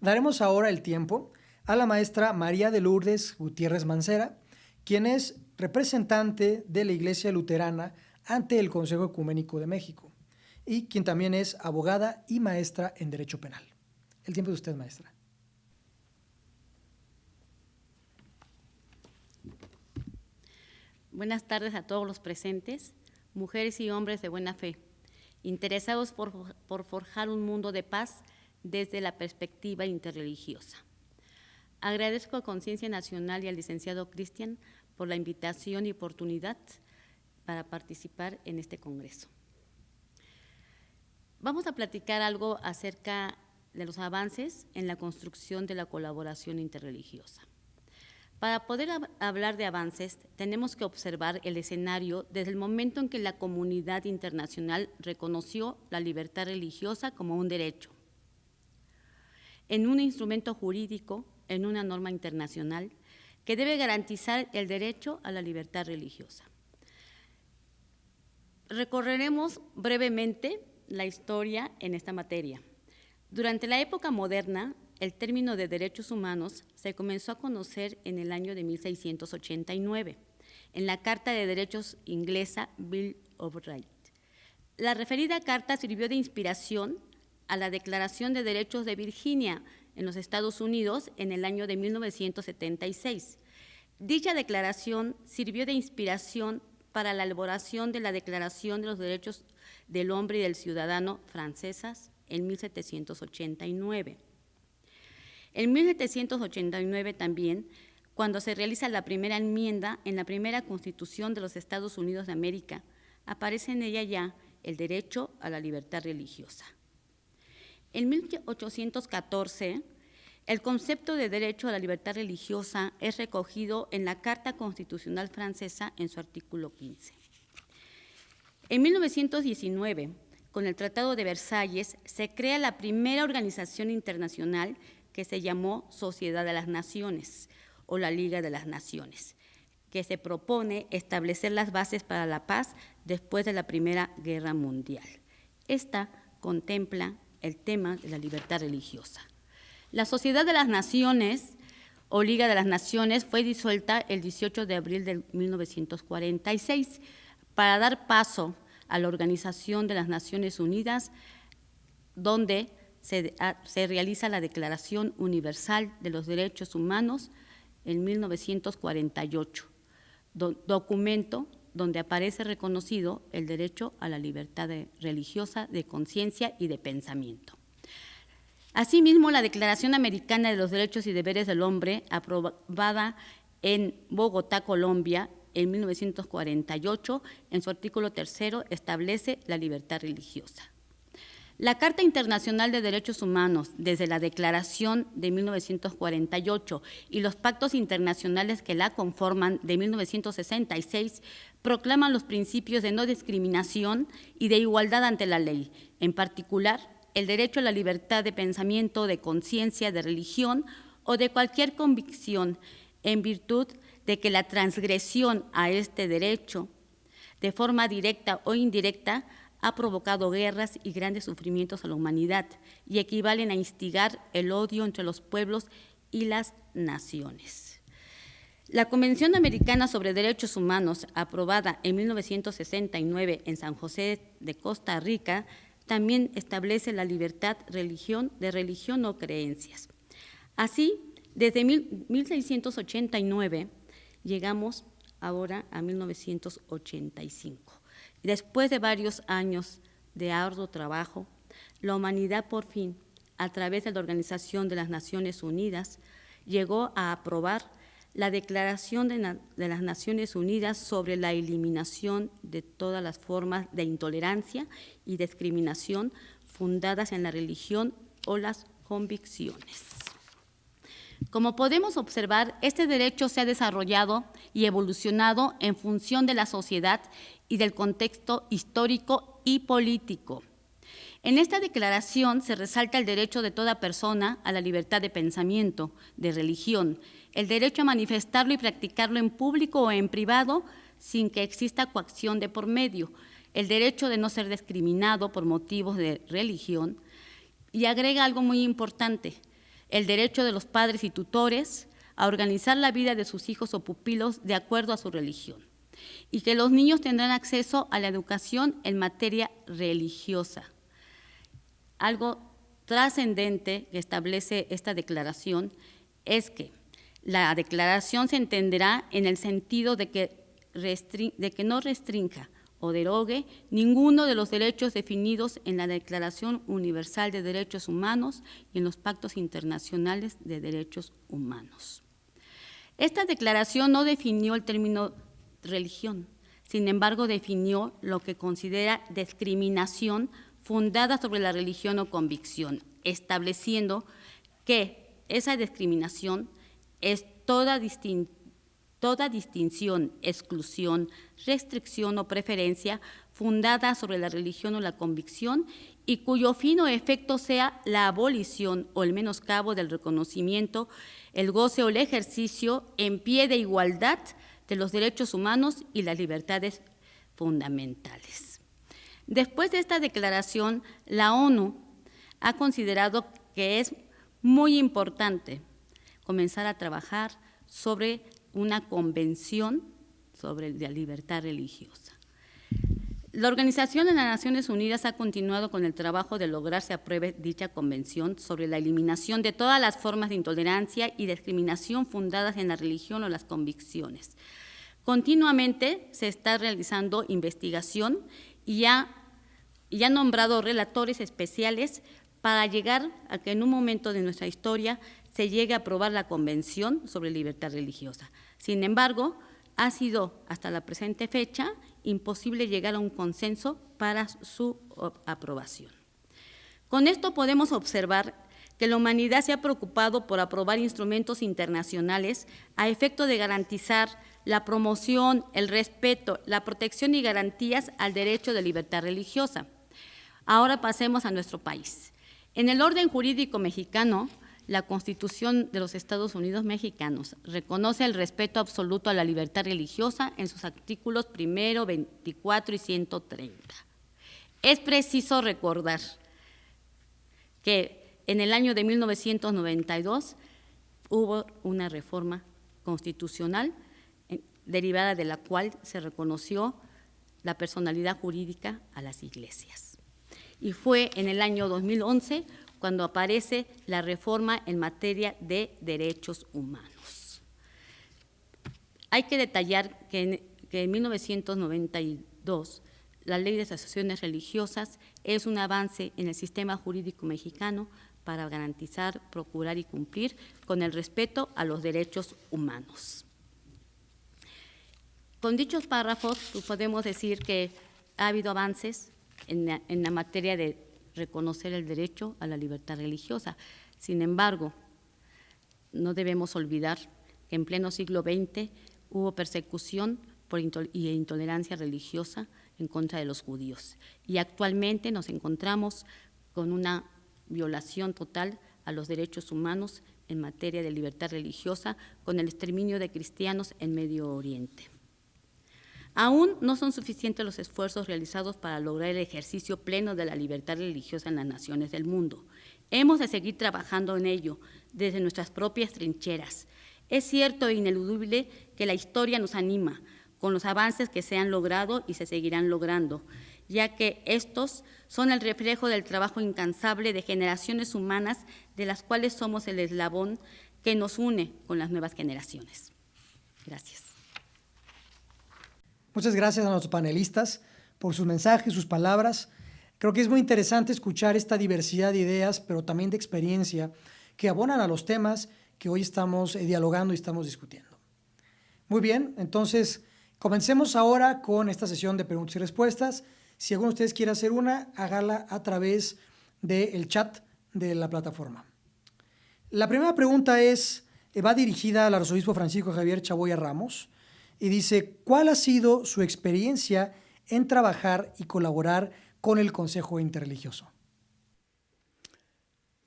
Daremos ahora el tiempo a la maestra María de Lourdes Gutiérrez Mancera, quien es representante de la Iglesia Luterana ante el Consejo Ecuménico de México y quien también es abogada y maestra en Derecho Penal. El tiempo de usted, maestra. Buenas tardes a todos los presentes, mujeres y hombres de buena fe, interesados por forjar un mundo de paz desde la perspectiva interreligiosa. Agradezco a Conciencia Nacional y al licenciado Cristian por la invitación y oportunidad para participar en este congreso. Vamos a platicar algo acerca de los avances en la construcción de la colaboración interreligiosa. Para poder hablar de avances, tenemos que observar el escenario desde el momento en que la comunidad internacional reconoció la libertad religiosa como un derecho, en un instrumento jurídico, en una norma internacional, que debe garantizar el derecho a la libertad religiosa. Recorreremos brevemente la historia en esta materia. Durante la época moderna, el término de derechos humanos se comenzó a conocer en el año de 1689, en la Carta de Derechos inglesa Bill of Rights. La referida carta sirvió de inspiración a la Declaración de Derechos de Virginia en los Estados Unidos en el año de 1976. Dicha declaración sirvió de inspiración para la elaboración de la Declaración de los Derechos del Hombre y del Ciudadano francesas en 1789. En 1789 también, cuando se realiza la primera enmienda en la primera Constitución de los Estados Unidos de América, aparece en ella ya el derecho a la libertad religiosa. En 1814, el concepto de derecho a la libertad religiosa es recogido en la Carta Constitucional Francesa en su artículo 15. En 1919, con el Tratado de Versalles, se crea la primera organización internacional que se llamó Sociedad de las Naciones o la Liga de las Naciones, que se propone establecer las bases para la paz después de la Primera Guerra Mundial. Esta contempla el tema de la libertad religiosa. La Sociedad de las Naciones o Liga de las Naciones fue disuelta el 18 de abril de 1946 para dar paso a la Organización de las Naciones Unidas, donde se realiza la Declaración Universal de los Derechos Humanos en 1948, documento donde aparece reconocido el derecho a la libertad religiosa, de conciencia y de pensamiento. Asimismo, la Declaración Americana de los Derechos y Deberes del Hombre, aprobada en Bogotá, Colombia, en 1948, en su artículo 3, establece la libertad religiosa. La Carta Internacional de Derechos Humanos, desde la Declaración de 1948 y los pactos internacionales que la conforman de 1966, proclaman los principios de no discriminación y de igualdad ante la ley, en particular, el derecho a la libertad de pensamiento, de conciencia, de religión o de cualquier convicción, en virtud de que la transgresión a este derecho, de forma directa o indirecta, ha provocado guerras y grandes sufrimientos a la humanidad y equivalen a instigar el odio entre los pueblos y las naciones. La Convención Americana sobre Derechos Humanos, aprobada en 1969 en San José de Costa Rica, también establece la libertad de religión o creencias. Así, desde 1689 llegamos ahora a 1985. Después de varios años de arduo trabajo, la humanidad por fin, a través de la Organización de las Naciones Unidas, llegó a aprobar la Declaración de las Naciones Unidas sobre la eliminación de todas las formas de intolerancia y discriminación fundadas en la religión o las convicciones. Como podemos observar, este derecho se ha desarrollado y evolucionado en función de la sociedad y del contexto histórico y político. En esta declaración se resalta el derecho de toda persona a la libertad de pensamiento, de religión, el derecho a manifestarlo y practicarlo en público o en privado sin que exista coacción de por medio, el derecho de no ser discriminado por motivos de religión, y agrega algo muy importante, el derecho de los padres y tutores a organizar la vida de sus hijos o pupilos de acuerdo a su religión, y que los niños tendrán acceso a la educación en materia religiosa. Algo trascendente que establece esta declaración es que la declaración se entenderá en el sentido de que no restrinja o derogue ninguno de los derechos definidos en la Declaración Universal de Derechos Humanos y en los pactos internacionales de derechos humanos. Esta declaración no definió el término religión, sin embargo definió lo que considera discriminación fundada sobre la religión o convicción, estableciendo que esa discriminación es toda distinción, exclusión, restricción o preferencia fundada sobre la religión o la convicción y cuyo fin o efecto sea la abolición o el menoscabo del reconocimiento, el goce o el ejercicio en pie de igualdad de los derechos humanos y las libertades fundamentales. Después de esta declaración, la ONU ha considerado que es muy importante comenzar a trabajar sobre una convención sobre la libertad religiosa. La Organización de las Naciones Unidas ha continuado con el trabajo de lograr se apruebe dicha convención sobre la eliminación de todas las formas de intolerancia y discriminación fundadas en la religión o las convicciones. Continuamente se está realizando investigación y ha nombrado relatores especiales para llegar a que en un momento de nuestra historia se llegue a aprobar la Convención sobre Libertad Religiosa. Sin embargo, ha sido hasta la presente fecha imposible llegar a un consenso para su aprobación. Con esto podemos observar que la humanidad se ha preocupado por aprobar instrumentos internacionales a efecto de garantizar la promoción, el respeto, la protección y garantías al derecho de libertad religiosa. Ahora pasemos a nuestro país. En el orden jurídico mexicano, la Constitución de los Estados Unidos mexicanos reconoce el respeto absoluto a la libertad religiosa en sus artículos 1, 24 y 130. Es preciso recordar que en el año de 1992 hubo una reforma constitucional derivada de la cual se reconoció la personalidad jurídica a las iglesias. Y fue en el año 2011 cuando aparece la reforma en materia de derechos humanos. Hay que detallar que en 1992 la Ley de Asociaciones Religiosas es un avance en el sistema jurídico mexicano para garantizar, procurar y cumplir con el respeto a los derechos humanos. Con dichos párrafos podemos decir que ha habido avances en la materia de reconocer el derecho a la libertad religiosa. Sin embargo, no debemos olvidar que en pleno siglo XX hubo persecución y intolerancia religiosa en contra de los judíos. Y actualmente nos encontramos con una violación total a los derechos humanos en materia de libertad religiosa con el exterminio de cristianos en Medio Oriente. Aún no son suficientes los esfuerzos realizados para lograr el ejercicio pleno de la libertad religiosa en las naciones del mundo. Hemos de seguir trabajando en ello desde nuestras propias trincheras. Es cierto e ineludible que la historia nos anima con los avances que se han logrado y se seguirán logrando, ya que estos son el reflejo del trabajo incansable de generaciones humanas de las cuales somos el eslabón que nos une con las nuevas generaciones. Gracias. Muchas gracias a nuestros panelistas por sus mensajes, sus palabras. Creo que es muy interesante escuchar esta diversidad de ideas, pero también de experiencia, que abonan a los temas que hoy estamos dialogando y estamos discutiendo. Muy bien, entonces comencemos ahora con esta sesión de preguntas y respuestas. Si alguno de ustedes quiere hacer una, hágala a través del chat de la plataforma. La primera pregunta va dirigida al arzobispo Francisco Javier Chaboya Ramos y dice, ¿cuál ha sido su experiencia en trabajar y colaborar con el Consejo Interreligioso?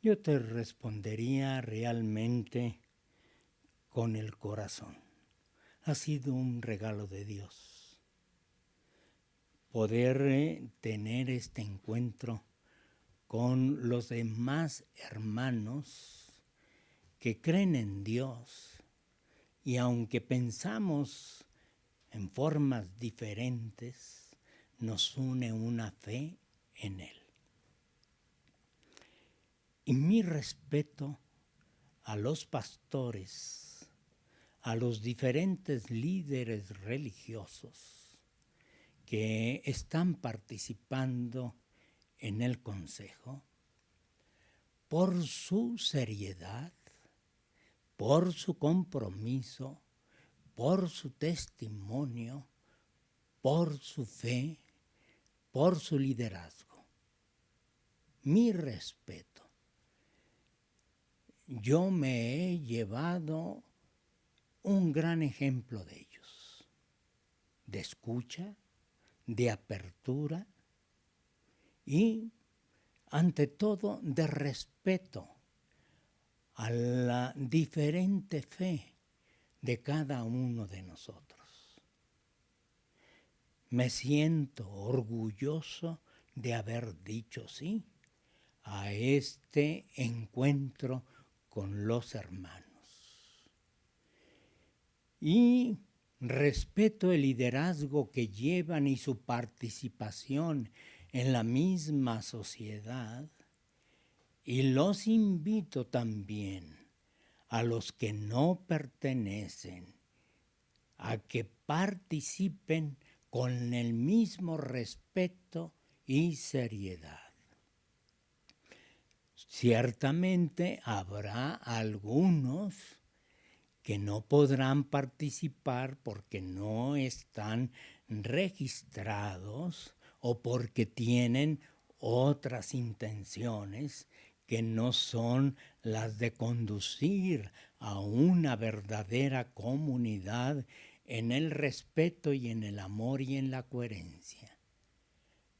Yo te respondería realmente con el corazón. Ha sido un regalo de Dios poder tener este encuentro con los demás hermanos que creen en Dios y aunque pensamos en formas diferentes, nos une una fe en Él. Y mi respeto a los pastores, a los diferentes líderes religiosos que están participando en el Consejo, por su seriedad, por su compromiso, por su testimonio, por su fe, por su liderazgo. Mi respeto. Yo me he llevado un gran ejemplo de ellos, de escucha, de apertura y, ante todo, de respeto a la diferente fe de cada uno de nosotros. Me siento orgulloso de haber dicho sí a este encuentro con los hermanos. Y respeto el liderazgo que llevan y su participación en la misma sociedad y los invito también a los que no pertenecen a que participen con el mismo respeto y seriedad. Ciertamente habrá algunos que no podrán participar porque no están registrados o porque tienen otras intenciones que no son las de conducir a una verdadera comunidad en el respeto y en el amor y en la coherencia.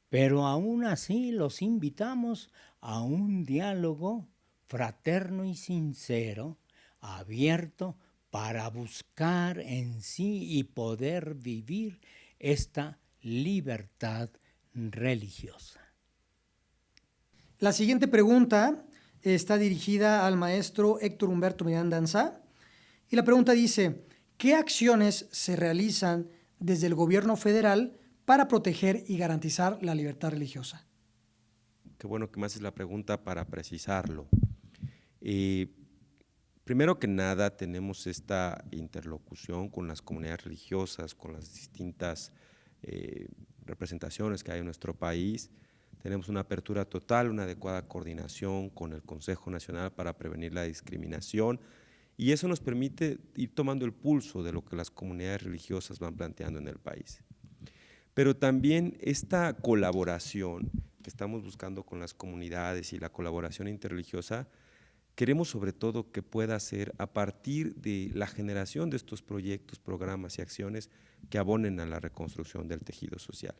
Pero aún así los invitamos a un diálogo fraterno y sincero, abierto para buscar en sí y poder vivir esta libertad religiosa. La siguiente pregunta está dirigida al maestro Héctor Humberto Miranda Ansá y la pregunta dice, ¿qué acciones se realizan desde el gobierno federal para proteger y garantizar la libertad religiosa? Qué bueno que me haces la pregunta para precisarlo. Primero que nada, tenemos esta interlocución con las comunidades religiosas, con las distintas representaciones que hay en nuestro país. Tenemos una apertura total, una adecuada coordinación con el Consejo Nacional para prevenir la discriminación y eso nos permite ir tomando el pulso de lo que las comunidades religiosas van planteando en el país. Pero también esta colaboración que estamos buscando con las comunidades y la colaboración interreligiosa, queremos sobre todo que pueda ser a partir de la generación de estos proyectos, programas y acciones que abonen a la reconstrucción del tejido social.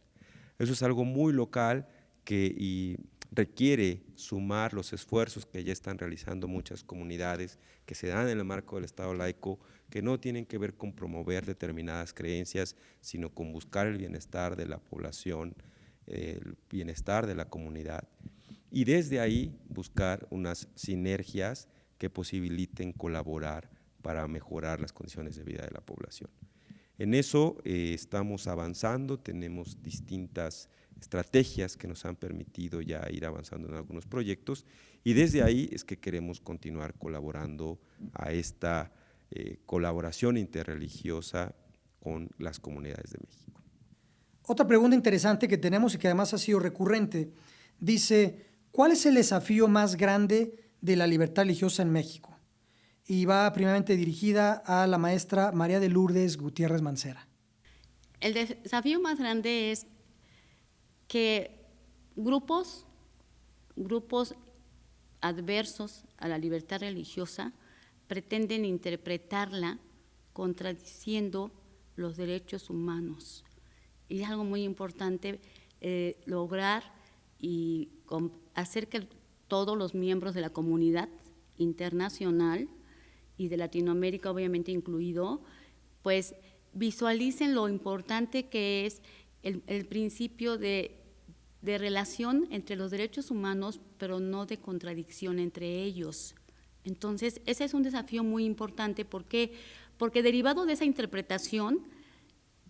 Eso es algo muy local que requiere sumar los esfuerzos que ya están realizando muchas comunidades que se dan en el marco del Estado laico, que no tienen que ver con promover determinadas creencias, sino con buscar el bienestar de la población, el bienestar de la comunidad. Y desde ahí buscar unas sinergias que posibiliten colaborar para mejorar las condiciones de vida de la población. En eso estamos avanzando, tenemos distintas estrategias que nos han permitido ya ir avanzando en algunos proyectos y desde ahí es que queremos continuar colaborando a esta colaboración interreligiosa con las comunidades de México. Otra pregunta interesante que tenemos y que además ha sido recurrente, dice, ¿cuál es el desafío más grande de la libertad religiosa en México? Y va primeramente dirigida a la maestra María de Lourdes Gutiérrez Mancera. El desafío más grande es que grupos adversos a la libertad religiosa pretenden interpretarla contradiciendo los derechos humanos. Y es algo muy importante lograr y hacer que todos los miembros de la comunidad internacional y de Latinoamérica, obviamente incluido, pues visualicen lo importante que es el principio de relación entre los derechos humanos, pero no de contradicción entre ellos. Entonces, ese es un desafío muy importante. ¿Por qué? Porque derivado de esa interpretación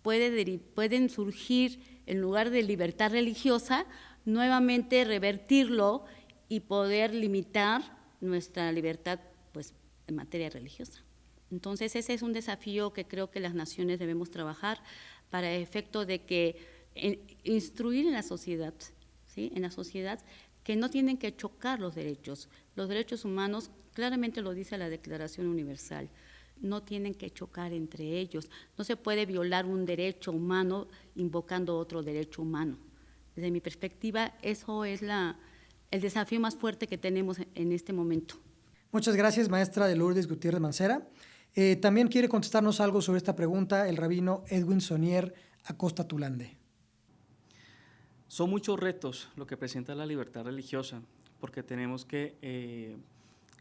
pueden surgir, en lugar de libertad religiosa, nuevamente revertirlo y poder limitar nuestra libertad, pues, en materia religiosa. Entonces, ese es un desafío que creo que las naciones debemos trabajar para efecto de que instruir en la sociedad, ¿sí? En la sociedad, que no tienen que chocar los derechos. Los derechos humanos, claramente lo dice la Declaración Universal, no tienen que chocar entre ellos. No se puede violar un derecho humano invocando otro derecho humano. Desde mi perspectiva, eso es el desafío más fuerte que tenemos en este momento. Muchas gracias, maestra de Lourdes Gutiérrez Mancera. También quiere contestarnos algo sobre esta pregunta el rabino Edwin Sonier Acosta Tulande. Son muchos retos lo que presenta la libertad religiosa, porque tenemos que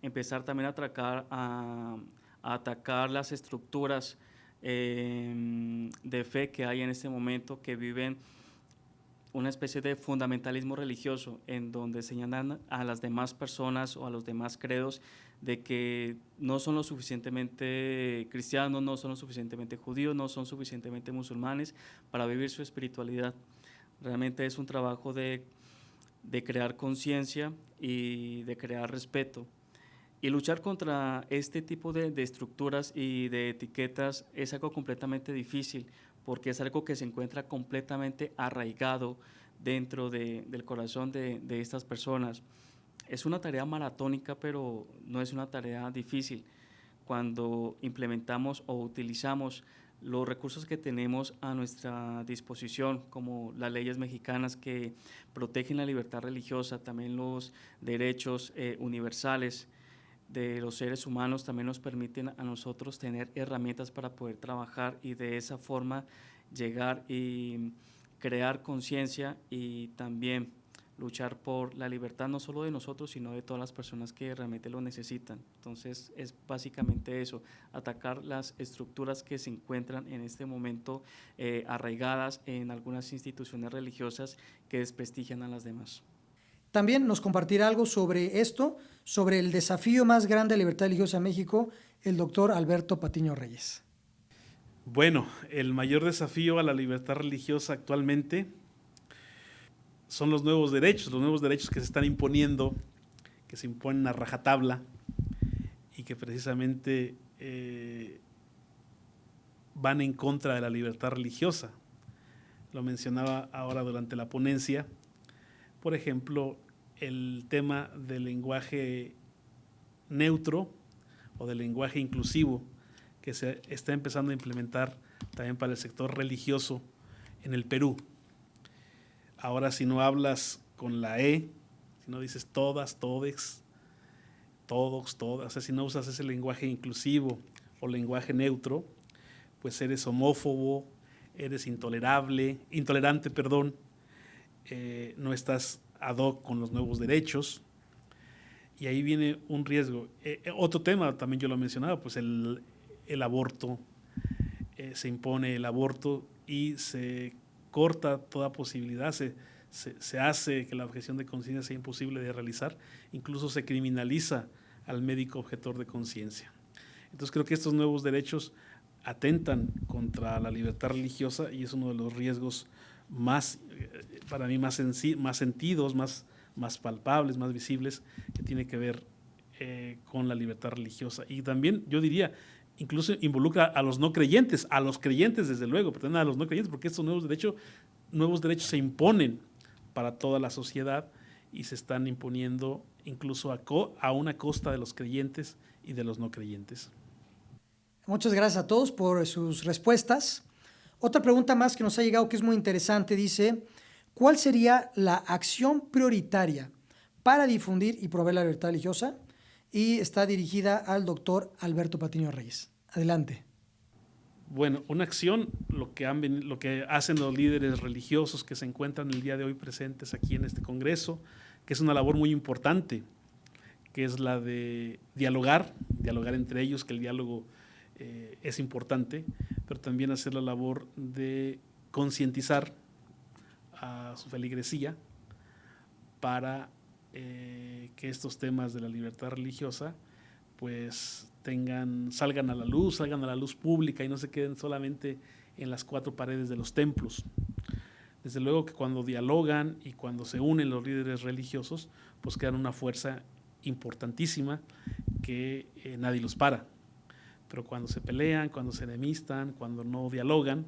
empezar también a atacar las estructuras de fe que hay en este momento, que viven una especie de fundamentalismo religioso, en donde señalan a las demás personas o a los demás credos de que no son lo suficientemente cristianos, no son lo suficientemente judíos, no son suficientemente musulmanes para vivir su espiritualidad. Realmente es un trabajo de crear conciencia y de crear respeto. Y luchar contra este tipo de estructuras y de etiquetas es algo completamente difícil, porque es algo que se encuentra completamente arraigado dentro del corazón de estas personas. Es una tarea maratónica, pero no es una tarea difícil. Cuando implementamos o utilizamos los recursos que tenemos a nuestra disposición, como las leyes mexicanas que protegen la libertad religiosa, también los derechos universales de los seres humanos, también nos permiten a nosotros tener herramientas para poder trabajar y de esa forma llegar y crear conciencia y también luchar por la libertad no solo de nosotros, sino de todas las personas que realmente lo necesitan. Entonces es básicamente eso, atacar las estructuras que se encuentran en este momento arraigadas en algunas instituciones religiosas que desprestigian a las demás. También nos compartirá algo sobre esto, sobre el desafío más grande de la libertad religiosa en México, el doctor Alberto Patiño Reyes. Bueno, el mayor desafío a la libertad religiosa actualmente son los nuevos derechos que se están imponiendo, que se imponen a rajatabla y que precisamente van en contra de la libertad religiosa. Lo mencionaba ahora durante la ponencia. Por ejemplo, el tema del lenguaje neutro o del lenguaje inclusivo que se está empezando a implementar también para el sector religioso en el Perú. Ahora, si no hablas con la E, si no dices todas, todex, todos, todas, o sea, si no usas ese lenguaje inclusivo o lenguaje neutro, pues eres homófobo, eres intolerante, no estás ad hoc con los nuevos derechos, y ahí viene un riesgo. Otro tema, también yo lo mencionaba, pues el aborto, se impone el aborto y se corta toda posibilidad, se hace que la objeción de conciencia sea imposible de realizar, incluso se criminaliza al médico objetor de conciencia. Entonces creo que estos nuevos derechos atentan contra la libertad religiosa y es uno de los riesgos más, para mí, más sentidos, más palpables, más visibles, que tiene que ver con la libertad religiosa. Y también, yo diría, incluso involucra a los no creyentes, a los creyentes desde luego, pero también a los no creyentes, porque estos nuevos derechos se imponen para toda la sociedad y se están imponiendo incluso a una costa de los creyentes y de los no creyentes. Muchas gracias a todos por sus respuestas. Otra pregunta más que nos ha llegado que es muy interesante, dice, ¿cuál sería la acción prioritaria para difundir y promover la libertad religiosa? Y está dirigida al doctor Alberto Patiño Reyes. Adelante. Bueno, una acción, lo que hacen los líderes religiosos que se encuentran el día de hoy presentes aquí en este congreso, que es una labor muy importante, que es la de dialogar entre ellos, que el diálogo es importante, pero también hacer la labor de concientizar a su feligresía para que estos temas de la libertad religiosa pues salgan a la luz pública y no se queden solamente en las cuatro paredes de los templos. Desde luego que cuando dialogan y cuando se unen los líderes religiosos, pues crean una fuerza importantísima que nadie los para. Pero cuando se pelean, cuando se enemistan, cuando no dialogan,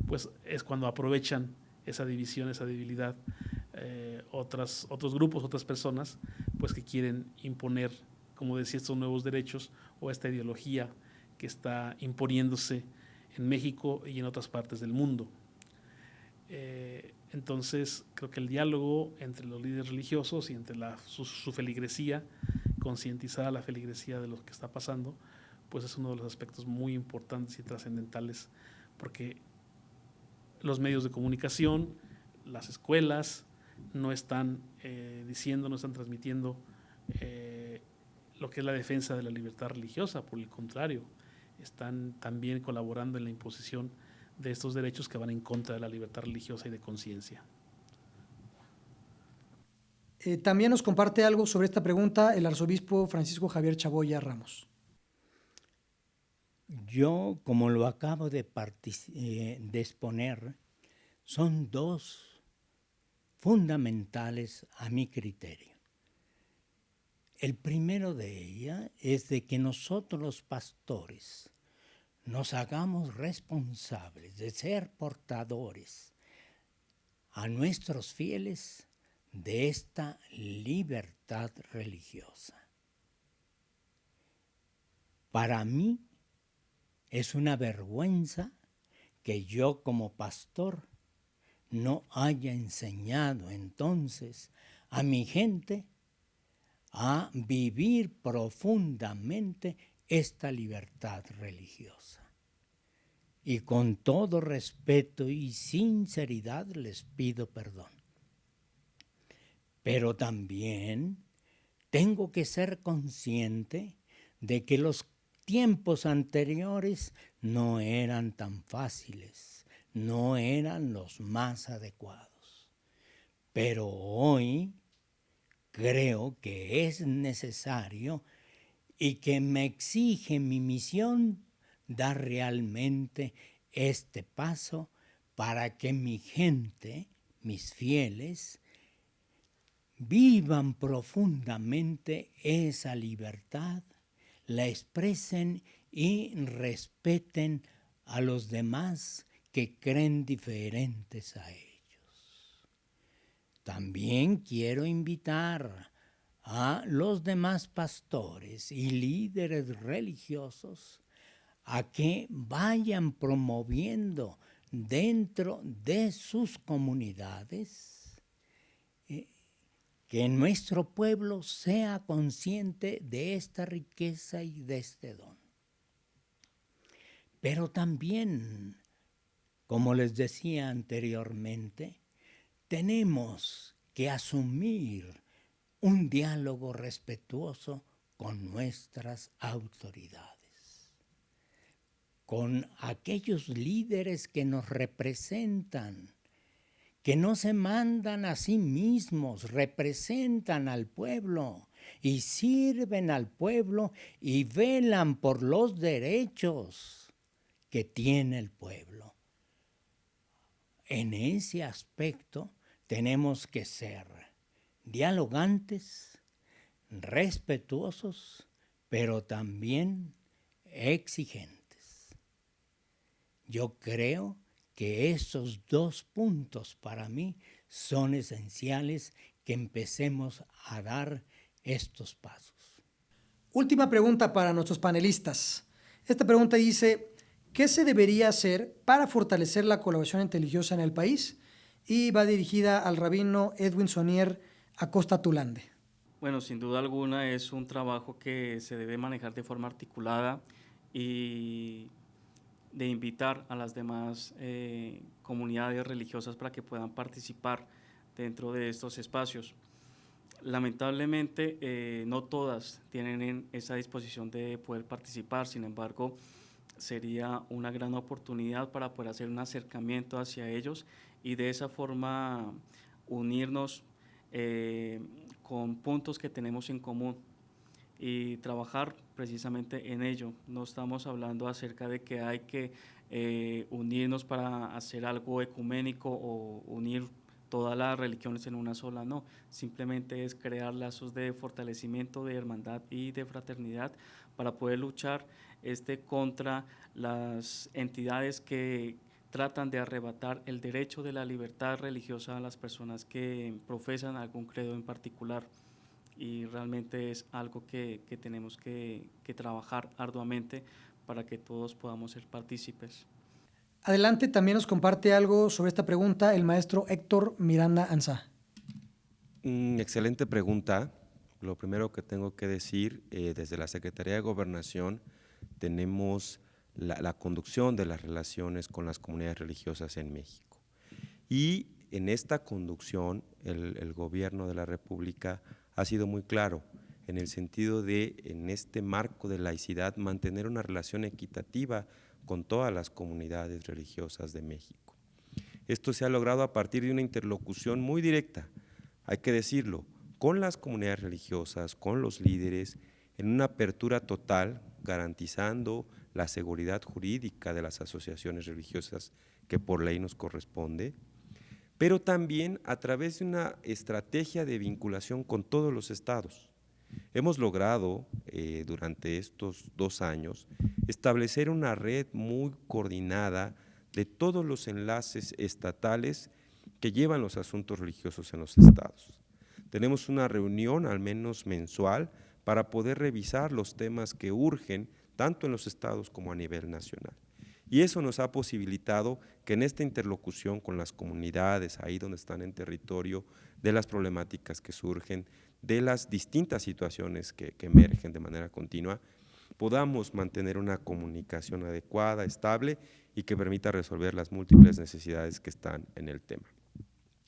pues es cuando aprovechan esa división, esa debilidad, otros grupos, otras personas, pues que quieren imponer, como decía, estos nuevos derechos o esta ideología que está imponiéndose en México y en otras partes del mundo. Entonces, creo que el diálogo entre los líderes religiosos y entre su feligresía, concientizar a la feligresía de lo que está pasando, pues es uno de los aspectos muy importantes y trascendentales, porque los medios de comunicación, las escuelas, no están no están transmitiendo lo que es la defensa de la libertad religiosa. Por el contrario, están también colaborando en la imposición de estos derechos que van en contra de la libertad religiosa y de conciencia. También nos comparte algo sobre esta pregunta el arzobispo Francisco Javier Chaboya Ramos. Yo, como lo acabo de exponer, son dos fundamentales a mi criterio. El primero de ellas es de que nosotros los pastores nos hagamos responsables de ser portadores a nuestros fieles de esta libertad religiosa. Para mí es una vergüenza que yo como pastor no haya enseñado entonces a mi gente a vivir profundamente esta libertad religiosa. Y con todo respeto y sinceridad les pido perdón. Pero también tengo que ser consciente de que los tiempos anteriores no eran tan fáciles, no eran los más adecuados. Pero hoy creo que es necesario y que me exige mi misión dar realmente este paso para que mi gente, mis fieles, vivan profundamente esa libertad, la expresen y respeten a los demás que creen diferentes a ellos. También quiero invitar a los demás pastores y líderes religiosos a que vayan promoviendo dentro de sus comunidades que nuestro pueblo sea consciente de esta riqueza y de este don. Pero también, como les decía anteriormente, tenemos que asumir un diálogo respetuoso con nuestras autoridades, con aquellos líderes que nos representan, que no se mandan a sí mismos, representan al pueblo y sirven al pueblo y velan por los derechos que tiene el pueblo. En ese aspecto tenemos que ser dialogantes, respetuosos, pero también exigentes. Yo creo que esos 2 puntos para mí son esenciales, que empecemos a dar estos pasos. Última pregunta para nuestros panelistas. Esta pregunta dice: ¿qué se debería hacer para fortalecer la colaboración interreligiosa en el país? Y va dirigida al rabino Edwin Sonier Acosta Tulande. Bueno, sin duda alguna es un trabajo que se debe manejar de forma articulada y de invitar a las demás comunidades religiosas para que puedan participar dentro de estos espacios. Lamentablemente no todas tienen esa disposición de poder participar, sin embargo sería una gran oportunidad para poder hacer un acercamiento hacia ellos y de esa forma unirnos con puntos que tenemos en común y trabajar precisamente en ello. No estamos hablando acerca de que hay que unirnos para hacer algo ecuménico o unir todas las religiones en una sola, no. Simplemente es crear lazos de fortalecimiento, de hermandad y de fraternidad para poder luchar contra las entidades que tratan de arrebatar el derecho de la libertad religiosa a las personas que profesan algún credo en particular. Y realmente es algo que tenemos que trabajar arduamente para que todos podamos ser partícipes. Adelante, también nos comparte algo sobre esta pregunta el maestro Héctor Miranda Ansá. Excelente pregunta. Lo primero que tengo que decir, desde la Secretaría de Gobernación tenemos la conducción de las relaciones con las comunidades religiosas en México. Y en esta conducción el gobierno de la República ha sido muy claro en el sentido de, en este marco de laicidad, mantener una relación equitativa con todas las comunidades religiosas de México. Esto se ha logrado a partir de una interlocución muy directa, hay que decirlo, con las comunidades religiosas, con los líderes, en una apertura total, garantizando la seguridad jurídica de las asociaciones religiosas que por ley nos corresponde, pero también a través de una estrategia de vinculación con todos los estados. Hemos logrado, durante estos 2 años, establecer una red muy coordinada de todos los enlaces estatales que llevan los asuntos religiosos en los estados. Tenemos una reunión al menos mensual para poder revisar los temas que urgen tanto en los estados como a nivel nacional. Y eso nos ha posibilitado que en esta interlocución con las comunidades, ahí donde están en territorio, de las problemáticas que surgen, de las distintas situaciones que emergen de manera continua, podamos mantener una comunicación adecuada, estable y que permita resolver las múltiples necesidades que están en el tema.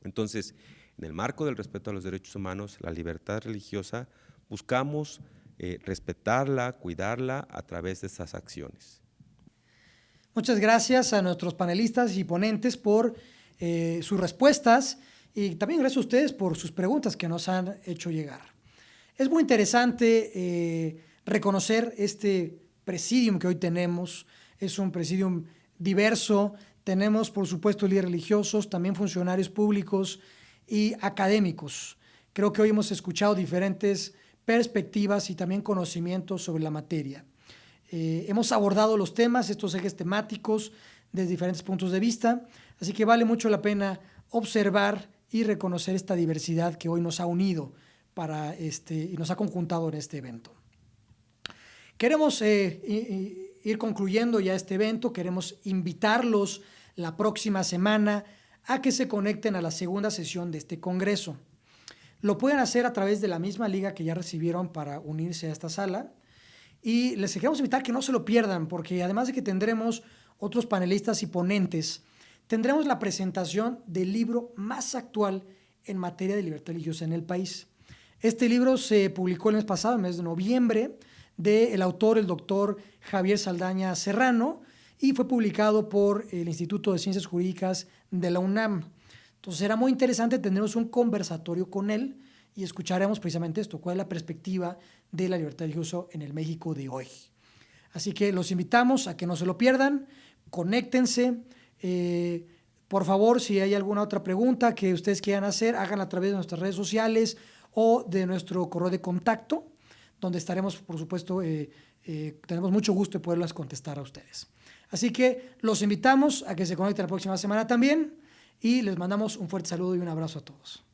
Entonces, en el marco del respeto a los derechos humanos, la libertad religiosa, buscamos respetarla, cuidarla a través de estas acciones. Muchas gracias a nuestros panelistas y ponentes por sus respuestas y también gracias a ustedes por sus preguntas que nos han hecho llegar. Es muy interesante reconocer este presidium que hoy tenemos. Es un presidium diverso. Tenemos, por supuesto, líderes religiosos, también funcionarios públicos y académicos. Creo que hoy hemos escuchado diferentes perspectivas y también conocimientos sobre la materia. Hemos abordado los temas, estos ejes temáticos, desde diferentes puntos de vista, así que vale mucho la pena observar y reconocer esta diversidad que hoy nos ha unido y nos ha conjuntado en este evento. Queremos ir concluyendo ya este evento, queremos invitarlos la próxima semana a que se conecten a la segunda sesión de este congreso. Lo pueden hacer a través de la misma liga que ya recibieron para unirse a esta sala. Y les queremos invitar que no se lo pierdan, porque además de que tendremos otros panelistas y ponentes, tendremos la presentación del libro más actual en materia de libertad religiosa en el país. Este libro se publicó el mes pasado, el mes de noviembre, del autor, el doctor Javier Saldaña Serrano, y fue publicado por el Instituto de Ciencias Jurídicas de la UNAM. Entonces será muy interesante, tendremos un conversatorio con él y escucharemos precisamente esto, cuál es la perspectiva de la libertad religiosa en el México de hoy. Así que los invitamos a que no se lo pierdan, conéctense. Por favor, si hay alguna otra pregunta que ustedes quieran hacer, háganla a través de nuestras redes sociales o de nuestro correo de contacto, donde estaremos, por supuesto, tenemos mucho gusto de poderlas contestar a ustedes. Así que los invitamos a que se conecten la próxima semana también y les mandamos un fuerte saludo y un abrazo a todos.